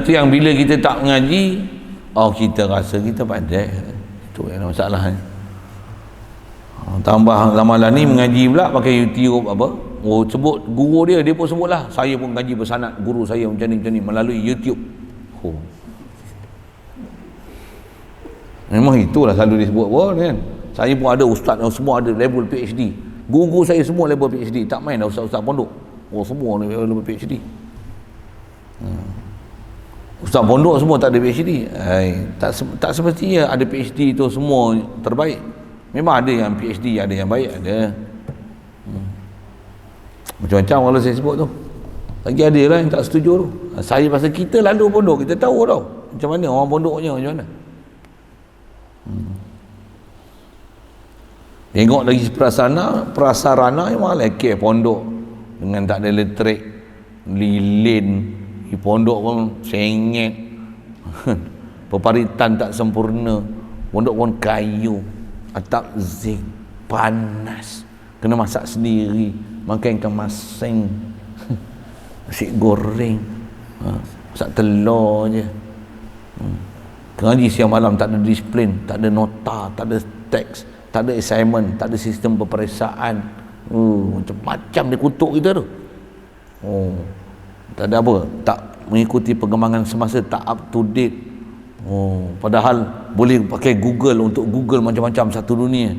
Yang bila kita tak mengaji, kita rasa kita pandai. Itu yang masalah ni. Tambah ramalan ni mengaji pula pakai YouTube apa. Sebut guru dia pun sebutlah. Saya pun ngaji bersanad guru saya macam ni melalui YouTube. Memang itulah selalu disebut pun kan. Saya pun ada ustaz yang semua ada level PhD. Guru saya semua level PhD. Tak main dah ustaz-ustaz pondok. Semua ni level PhD. Ustaz pondok semua tak ada PhD. Tak semestinya ada PhD tu semua terbaik. Memang ada yang PhD, ada yang baik, ada. Macam-macam kalau saya sebut tu. Lagi ada lah yang tak setuju tu. Saya pasal kita lalu pondok, kita tahu tau macam mana orang pondoknya, macam mana. Tengok lagi prasarana memang lelaki pondok dengan tak ada elektrik, lilin di pondok pun sengit. Peparitan tak sempurna, pondok pun kayu, atap zinc, panas, kena masak sendiri, makan ikan masing, nasi goreng, masak telur je. Ngaji siang malam tak ada disiplin, tak ada nota, tak ada teks, tak ada assignment, tak ada sistem peperiksaan. Macam-macam dia kutuk kita tu. Tak ada apa, tak mengikuti perkembangan semasa, tak up to date. Padahal boleh pakai Google untuk Google macam-macam satu dunia.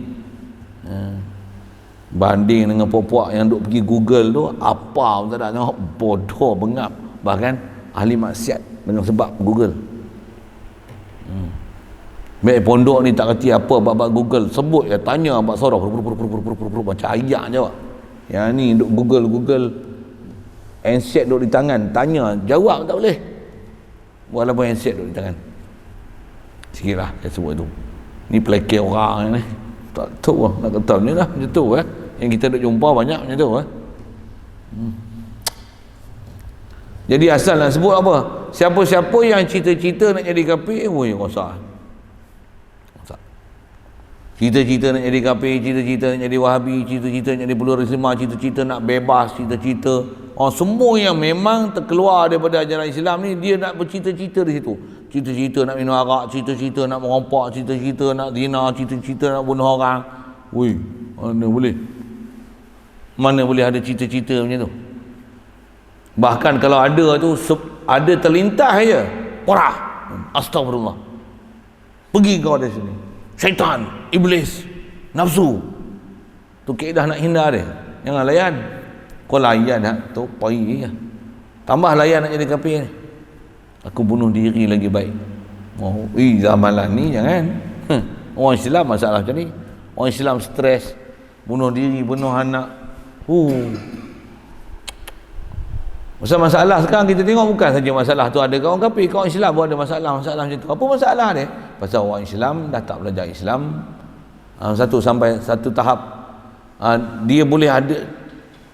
Banding dengan puak-puak yang duk pergi Google tu, apa pun tak ada, tengok bodoh bengap, bahkan ahli maksiat dengan sebab Google. Baik pondok ni tak kerti apa bab Google, sebut ya, tanya abang sorok macam ayat je. Yang ni duk Google handset duk di tangan, tanya jawab tak boleh walaupun handset duk di tangan. Sikitlah saya sebut tu. Ni pelakir orang ni tak tahu lah, nak kata ni lah macam tu yang kita duk jumpa banyak macam tu Jadi asal nak sebut apa, siapa-siapa yang cita-cita nak jadi kafir, rosak. Cita-cita nak jadi kafir, cita-cita nak jadi wahabi, cita-cita nak jadi pluralisme, cita-cita nak bebas, cita-cita semua yang memang terkeluar daripada ajaran Islam ni, dia nak bercita-cita di situ. Cita-cita nak minum arak, cita-cita nak merompak, cita-cita nak zina, cita-cita nak bunuh orang. Mana boleh ada cita-cita macam tu? Bahkan kalau ada tu, ada terlintas je, porah, astagfirullah, pergi kau dari sini, syaitan, iblis, nafsu tu kaedah nak hindar dia. Jangan layan. Kau layan tu pergi je. Tambah layan nak jadi kafir ni, aku bunuh diri lagi baik. Zamanan ni jangan. Orang Islam masalah macam ni. Orang Islam stres, bunuh diri, bunuh anak. Masalah sekarang kita tengok bukan saja masalah tu ada kaum kafir, kaum Islam pun ada masalah macam tu. Apa masalah dia? Pasal orang Islam dah tak belajar Islam. Sampai satu tahap dia boleh ada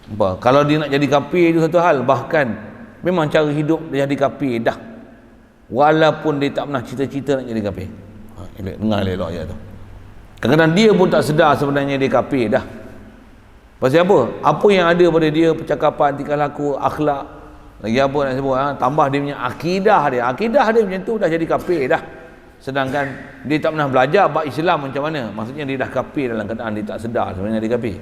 apa? Kalau dia nak jadi kafir itu satu hal, bahkan memang cara hidup dia jadi kafir dah. Walaupun dia tak pernah cita-cita nak jadi kafir. Dengar elok ayat tu. Kadang-kadang dia pun tak sedar sebenarnya dia kafir dah. Pasal apa? Apa yang ada pada dia, percakapan, tingkah laku, akhlak, lagi apa nak sebut, tambah dia punya akidah dia macam tu, dah jadi kafir dah. Sedangkan dia tak pernah belajar bab Islam macam mana. Maksudnya dia dah kafir dalam keadaan dia tak sedar sebenarnya dia kafir.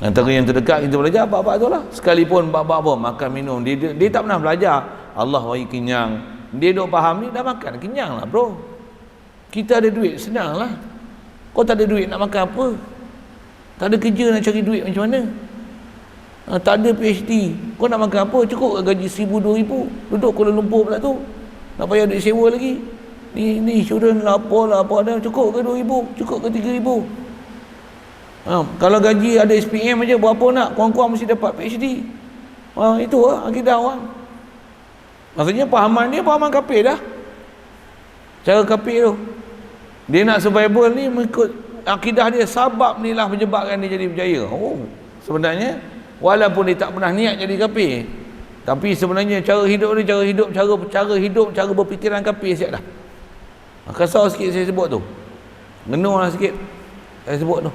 Antara yang terdekat kita belajar bab-bab tu lah. Sekalipun bab-bab apa, makan minum, dia tak pernah belajar. Allah bagi kenyang, dia duk faham ni dah makan, kenyang lah bro. Kita ada duit, senang lah. Kau tak ada duit nak makan apa? Tak ada kerja nak cari duit macam mana? Tak ada PhD, kau nak makan apa? Cukup gaji 1,000-2,000, duduk Kuala Lumpur pula tu, nak payah duit sewa lagi. Ni insurans lah apa dah. Cukup ke 2,000? Cukup ke 3,000? Kalau gaji ada SPM aja berapa nak? Kurang-kurang mesti dapat PhD. Itu lah akidah orang. Maksudnya pahaman dia pahaman kafir dah. Cara kafir tu, dia nak survival ni mengikut akidah dia. Sabab ni lah menyebabkan dia jadi berjaya. Sebenarnya walaupun dia tak pernah niat jadi kafir, tapi sebenarnya cara hidup dia, cara berfikiran kafir siap dah. Kasar sikit saya sebut tu, ngenuh lah sikit saya sebut tu.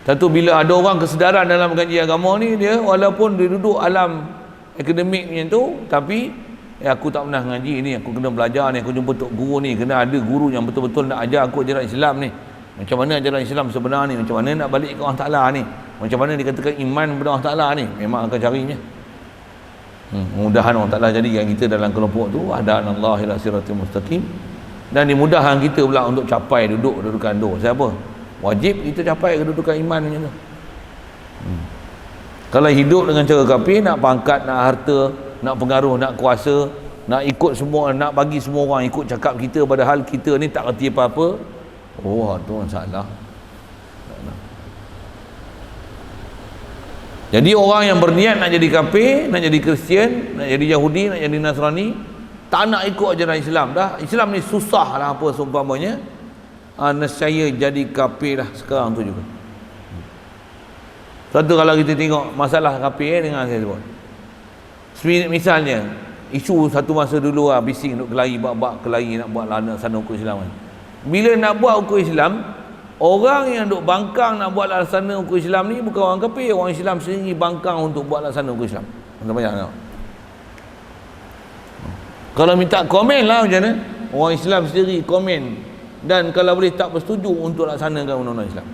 Satu, bila ada orang kesedaran dalam kaji agama ni, dia walaupun dia duduk alam akademik macam tu, tapi aku tak pernah ngaji ni, aku kena belajar ni, aku jumpa tok guru ni, kena ada guru yang betul-betul nak ajar aku ajaran Islam ni. Macam mana ajaran Islam sebenar ni, macam mana nak balik ke Allah Ta'ala ni, macam mana dikatakan iman kepada Allah Ta'ala ni, memang akan carinya. Mudahan Allah Ta'ala jadikan kita dalam kelompok tu, hadana Allah ila siratal mustaqim, dan dimudahkan kita pula untuk capai dudukan tu. Siapa? Wajib kita capai kedudukan iman macam tu. Kalau hidup dengan cara kafir, nak pangkat, nak harta, nak pengaruh, nak kuasa, nak ikut semua, nak bagi semua orang ikut cakap kita, padahal kita ni tak reti apa-apa, tu masalah. Jadi orang yang berniat nak jadi kafir, nak jadi Kristian, nak jadi Yahudi, nak jadi Nasrani, tak nak ikut ajaran Islam dah. Islam ni susah lah apa seumpamanya, nescaya jadi kafir dah sekarang tu juga. Satu, kalau kita tengok masalah kafir dengan saya sebut, misalnya isu satu masa dulu bising duk kelahi, bab kelahi nak buat laksana hukum Islam kan. Bila nak buat hukum Islam, orang yang duk bangkang nak buat laksana hukum Islam ni bukan orang kafir, orang Islam sendiri bangkang untuk buat laksana hukum Islam. Anda banyak tak? Kalau minta komen lah macam mana, orang Islam sendiri komen, dan kalau boleh tak bersetuju untuk laksanakan undang-undang Islam.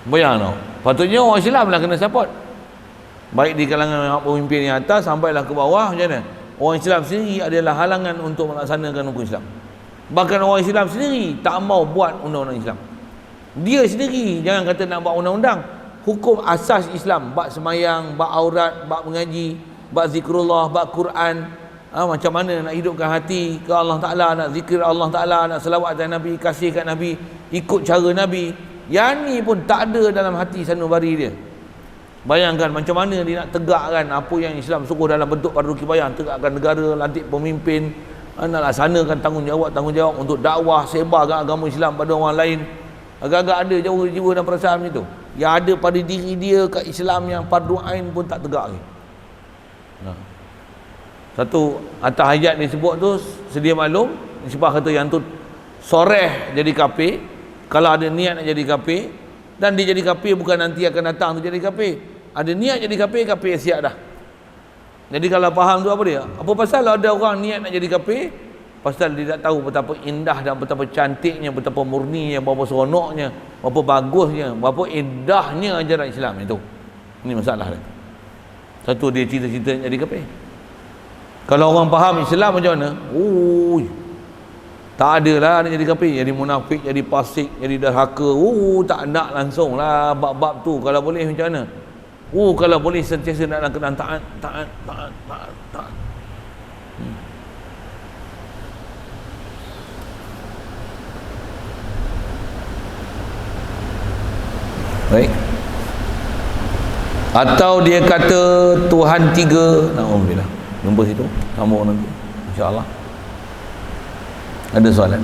Bayang tau. Patutnya orang Islam lah kena support, baik di kalangan pemimpin yang atas sampailah ke bawah. Macam mana? Orang Islam sendiri adalah halangan untuk melaksanakan hukum Islam. Bahkan orang Islam sendiri tak mau buat undang-undang Islam. Dia sendiri, jangan kata nak buat undang-undang, hukum asas Islam, bab semayang, bab aurat, bab mengaji, bab zikrullah, bab Quran, macam mana nak hidupkan hati ke Allah Ta'ala, nak zikir Allah Ta'ala, nak selawat atas Nabi, kasih kat Nabi, ikut cara Nabi. Yang ni pun tak ada dalam hati sanubari dia. Bayangkan macam mana dia nak tegakkan apa yang Islam suruh dalam bentuk fardu kifayah, tegakkan negara, lantik pemimpin, nak laksanakan tanggungjawab untuk dakwah, sebarkan agama Islam pada orang lain. Agak-agak ada jiwa dan perasaan macam tu. Yang ada pada diri dia kat Islam yang fardu ain pun tak tegak lagi. Satu, atas ayat disebut tu, sedia maklum, sebab kata yang tu soreh jadi kafir. Kalau ada niat nak jadi kafir, dan dia jadi kafir bukan nanti akan datang tu jadi kafir, ada niat jadi kafir, kafir siap dah. Jadi kalau faham tu apa dia? Apa pasal ada orang niat nak jadi kafir? Pasal dia tak tahu betapa indah dan betapa cantiknya, betapa murninya, berapa seronoknya, berapa bagusnya, berapa indahnya ajaran Islam itu. Ini masalah dia. Satu, dia cita-cita jadi kafir. Kalau orang faham Islam macam mana, tak ada lah nak jadi kafir, jadi munafik, jadi fasik, jadi derhaka. Tak nak langsung lah bab-bab tu. Kalau boleh macam mana? Kalau boleh sentiasa nak dalam keadaan taat. Baik. Atau dia kata Tuhan tiga, na'udzubillah. Jumpa situ, sambung nanti insya-Allah. Ada soalan?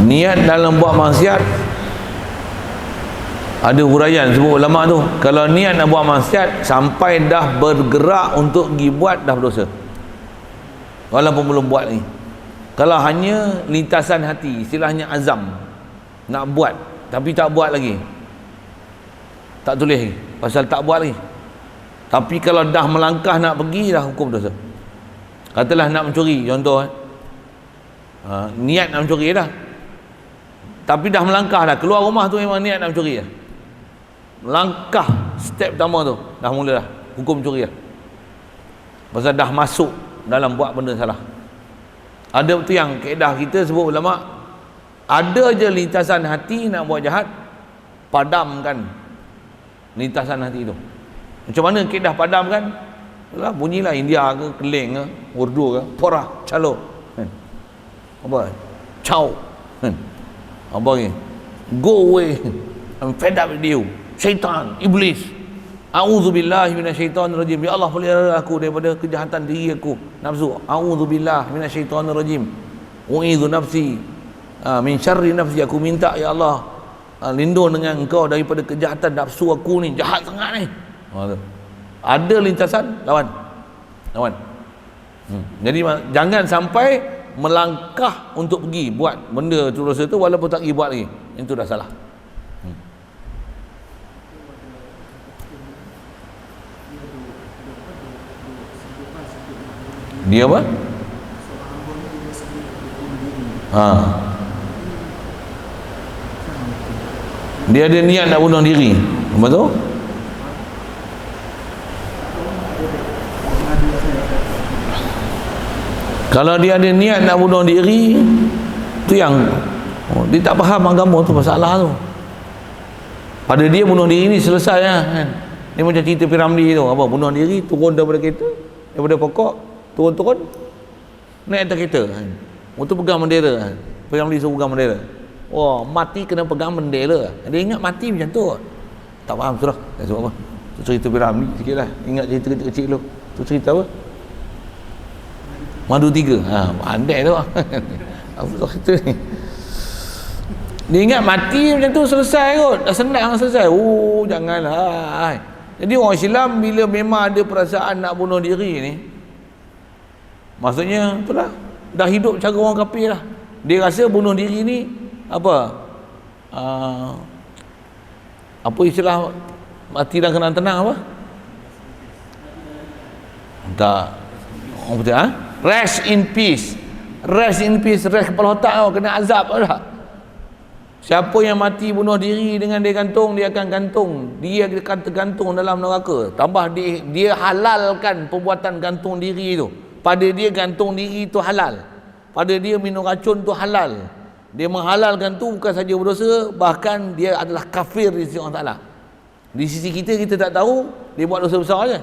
Niat dalam buat maksiat ada huraian sebut ulama tu. Kalau niat nak buat maksiat sampai dah bergerak untuk pergi buat, dah berdosa walaupun belum buat lagi. Kalau hanya lintasan hati, istilahnya azam, nak buat tapi tak buat lagi, tak tulis lagi pasal tak buat lagi. Tapi kalau dah melangkah nak pergi, dah hukum dosa. Katalah nak mencuri contoh, niat nak mencuri dah, tapi dah melangkah dah, keluar rumah tu memang niat nak mencuri dah. Langkah step pertama tu dah mula dah hukum mencuri dah, pasal dah masuk dalam buat benda salah. Ada tu yang kaedah kita sebut ulama, ada je lintasan hati nak buat jahat, padamkan lintasan hati tu. Macam mana kaedah padamkan? Alah, bunyilah India ke, Keling ke, Urdu ke, porah, calo, apa, chow, apa ni, go away, I'm fed up with you, syaitan, iblis, a'udzubillahi minasyaitonirrajim, ya Allah pelihara aku daripada kejahatan diri aku, nafsu, a'udzubillahi minasyaitonirrajim, u'idzu nafsi min syarri nafsi, aku minta ya Allah lindung dengan engkau daripada kejahatan nafsu aku ni, jahat sangat ni. Ada lintasan, lawan. Jadi jangan sampai melangkah untuk pergi buat benda tu, dosa tu, walaupun tak pergi buat lagi, itu dah salah. Dia apa? Dia ada niat nak bunuh diri, betul? Kalau dia ada niat nak bunuh diri, tu yang dia tak faham agama tu, masalah tu. Pada dia bunuh diri ni selesai kan. Dia macam cerita Piramli tu, apa, bunuh diri, turun daripada kereta, daripada pokok, turun naik atas kereta kan. Untuk pegang bendera kan. Piramli suruh pegang bendera. Wah, mati kena pegang bendera. Dia ingat mati macam tu. Tak faham sudah. Dia sebut apa? Tu cerita Piramli sikitlah. Ingat cerita kecil-kecil dulu. Tu cerita apa? Madu 3. Pandai tu. Apa cerita ni? Dia ingat mati macam tu selesai kot. Dah senang selesai. Oh, janganlah. Jadi orang Islam bila memang ada perasaan nak bunuh diri ni, maksudnya itulah, dah hidup cara orang kafir lah. Dia rasa bunuh diri ni apa? Apa istilah mati dan kena tenang apa? Tak. Orang betul ha? Rest in peace. Rest in peace, rest kepala otak kau, kena azab tak? Siapa yang mati bunuh diri dengan dia gantung, dia akan gantung. Dia akan tergantung dalam neraka. Tambah dia halalkan perbuatan gantung diri itu. Pada dia gantung diri itu halal. Pada dia minum racun itu halal. Dia menghalalkan tu bukan saja berdosa, bahkan dia adalah kafir di sisi Allah Ta'ala. Di sisi kita tak tahu, dia buat dosa besar aja.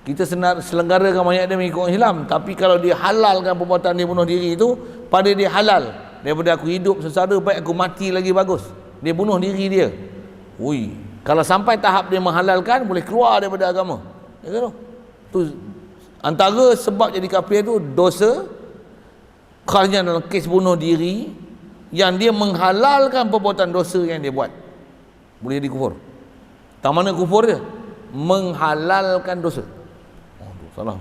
Kita selenggarakan banyak dia mengikut orang Islam, tapi kalau dia halalkan perbuatan dia bunuh diri itu, pada dia halal. Daripada aku hidup sengsara, baik aku mati lagi bagus. Dia bunuh diri dia. Ui, kalau sampai tahap dia menghalalkan, boleh keluar daripada agama. Ya kan? Tu antara sebab jadi kafir tu dosa, khasnya dalam kes bunuh diri, yang dia menghalalkan perbuatan dosa yang dia buat, boleh jadi kufur. Tak mana kufur dia? Menghalalkan dosa. Salah.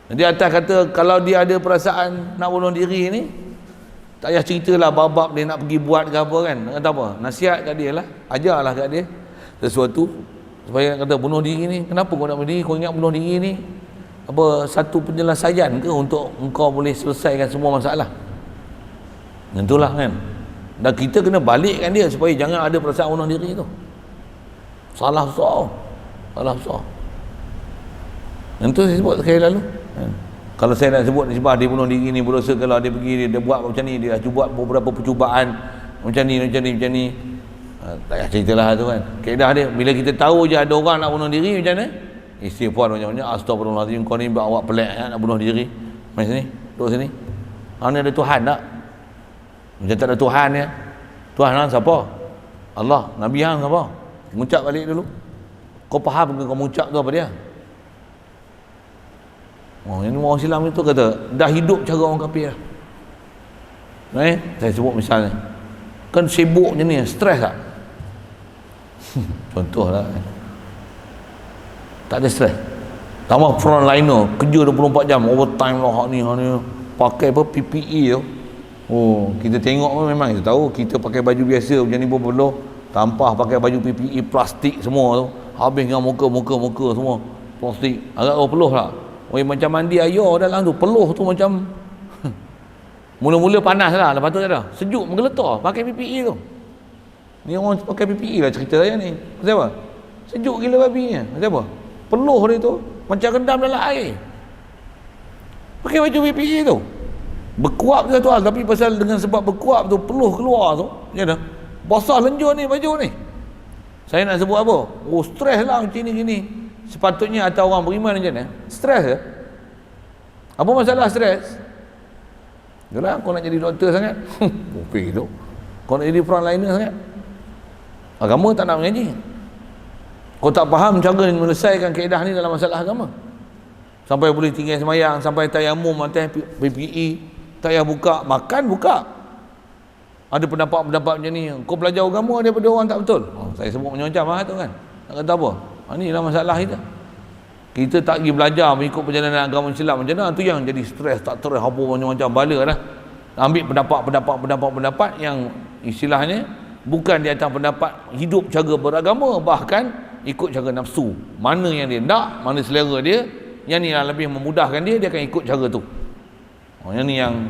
Jadi atas kata kalau dia ada perasaan nak bunuh diri ni, tak payah ceritalah bab-bab dia nak pergi buat ke apa kan. Kata apa? Nasihat kat dia lah, ajarlah kat dia sesuatu supaya kata bunuh diri ni, kenapa kau nak bunuh diri? Kau ingat bunuh diri ni apa satu penyelesaian ke untuk engkau boleh selesaikan semua masalah? Itulah kan. Dan kita kena balikkan dia supaya jangan ada perasaan bunuh diri tu. Salah besar. Yang tu saya sebut sekali lalu. Kalau saya nak sebut nisbah dia bunuh diri ni berdosa, kalau dia pergi dia buat macam ni, dia cuba beberapa percubaan macam ni. Tak payah ceritalah tu kan. Kaedah dia bila kita tahu je ada orang nak bunuh diri macam mana? Istighfar banyak-banyak, astagfirullahalazim, kau ni buat awak pelik nak bunuh diri. Macam ni. duduk sini. Ni ada Tuhan tak? Macam tak ada Tuhan ya. Tuhan hang siapa? Allah. Nabi hang siapa? Mengucap balik dulu. Kau faham ke kau mengucap tu apa dia? Ini orang Islam itu kata dah hidup cara orang kafir dah. Saya sebut misalnya, kan sibuk macam ni, stres tak? Contohlah, tak ada stres. Tambah frontliner, kerja 24 jam, overtime lah, hak ni, pakai apa, PPE tu. Kita tengok pun memang kita tahu, kita pakai baju biasa macam ni pun perlu, tanpa pakai baju PPE plastik semua tu, habis dengan muka semua plastik, agak peluh lah. Macam mandi air dalam tu, peluh tu macam mula-mula panas lah, lepas tu ada sejuk menggeletar, pakai PPE tu. Ni orang pakai PPE lah cerita saya ni. Pasal apa? Sejuk gila babi ni. Pasal apa? Peluh dia tu macam rendam dalam air. Pakai baju PPE tu. Berkuap je tu hal, tapi pasal dengan sebab berkuap tu peluh keluar tu, ya dah. Basah lenjur ni baju ni. Saya nak sebut apa? Stres lah macam ni gini. Sepatutnya atas orang beriman macam ni, stres ke? Apa masalah stres? Yalah, kau nak jadi doktor sangat. Bopeng tu. Kau nak jadi frontliner sangat. Agama tak nak mengaji. Kau tak faham cara menyelesaikan kaedah ni dalam masalah agama. Sampai boleh tinggal semayang, sampai tayamum atas PPE, tak payah buka, makan buka. Ada pendapat-pendapat macam ni. Kau belajar agama daripada orang tak betul. Saya sebut macam-macam lah tu kan. Nak kata apa? Inilah masalah kita. Kita tak pergi belajar mengikut perjalanan agama Islam macam mana, tu yang jadi stres, tak terus apa macam-macam bala dah. Ambil pendapat yang istilahnya bukan di atas pendapat hidup cara beragama, bahkan ikut cara nafsu. Mana yang dia nak, mana selera dia, yang ni yang lebih memudahkan dia akan ikut cara tu. Yang ni yang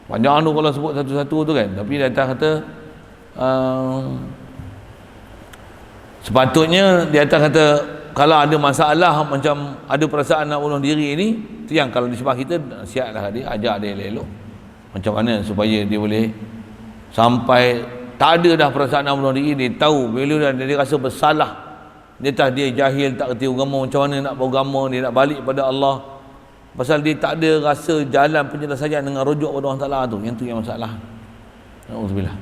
panjang tu kalau sebut satu-satu tu kan. Tapi dia atas kata sepatutnya di atas kata kalau ada masalah macam ada perasaan nak bunuh diri ni, tu yang kalau di sebelah kita siaplah dia, ajak dia elok-elok macam mana supaya dia boleh sampai tak ada dah perasaan nak bunuh diri. Dia tahu bila dia rasa bersalah, dia jahil, tak kerti agama, macam mana nak beragama, dia nak balik pada Allah, pasal dia tak ada rasa jalan penyelesaian dengan rujuk pada Allah Ta'ala tu. Yang tu yang masalah. Alhamdulillah.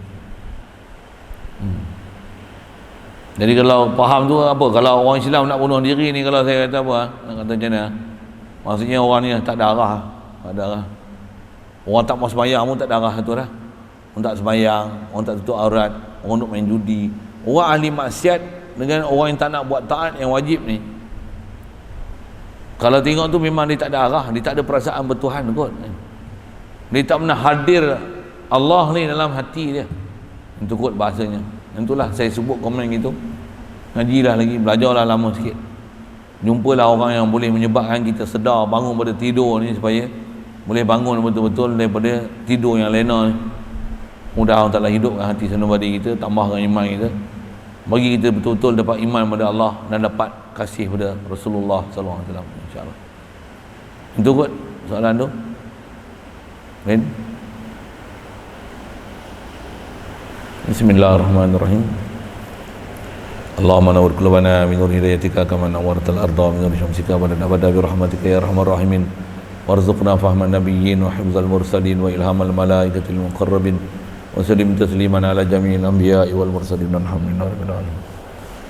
Jadi kalau faham tu apa, kalau orang Islam nak bunuh diri ni, kalau saya kata apa, nak kata macam mana, maksudnya orang ni tak ada arah, tak ada arah. Orang tak mau sembahyang pun tak ada arah tu dah. Orang tak sembahyang, orang tak tutup aurat, orang duk main judi, orang ahli maksiat dengan orang yang tak nak buat taat yang wajib ni, kalau tengok tu memang dia tak ada arah, dia tak ada perasaan bertuhan kot. Dia tak pernah hadir Allah ni dalam hati dia. Itu kot bahasanya. Itulah saya sebut komen gitu. Ngajilah lagi, belajarlah lama sikit. Jumpalah orang yang boleh menyebabkan kita sedar bangun pada tidur ni, supaya boleh bangun betul-betul daripada tidur yang lena ni. Mudah Allah Ta'ala hidupkan hati sanubari kita, tambahkan iman kita, bagi kita betul-betul dapat iman pada Allah dan dapat kasih pada Rasulullah SAW, insya-Allah. Itu kot soalan tu. Baik. Bismillahirrahmanirrahim. Allahumma nawwir qulubana min nur hidayatika kama nawwartal arda min nur syamsika wa nabada bi rahmatika ya arhamar rahimin. Warzuqna fahman nabiyyin wa hifzal mursalin wa ilhamal malaikatil muqarrabin wa sallim tasliman ala jami'il anbiya'i wal mursalin. Alhamdulillahirabbil alamin.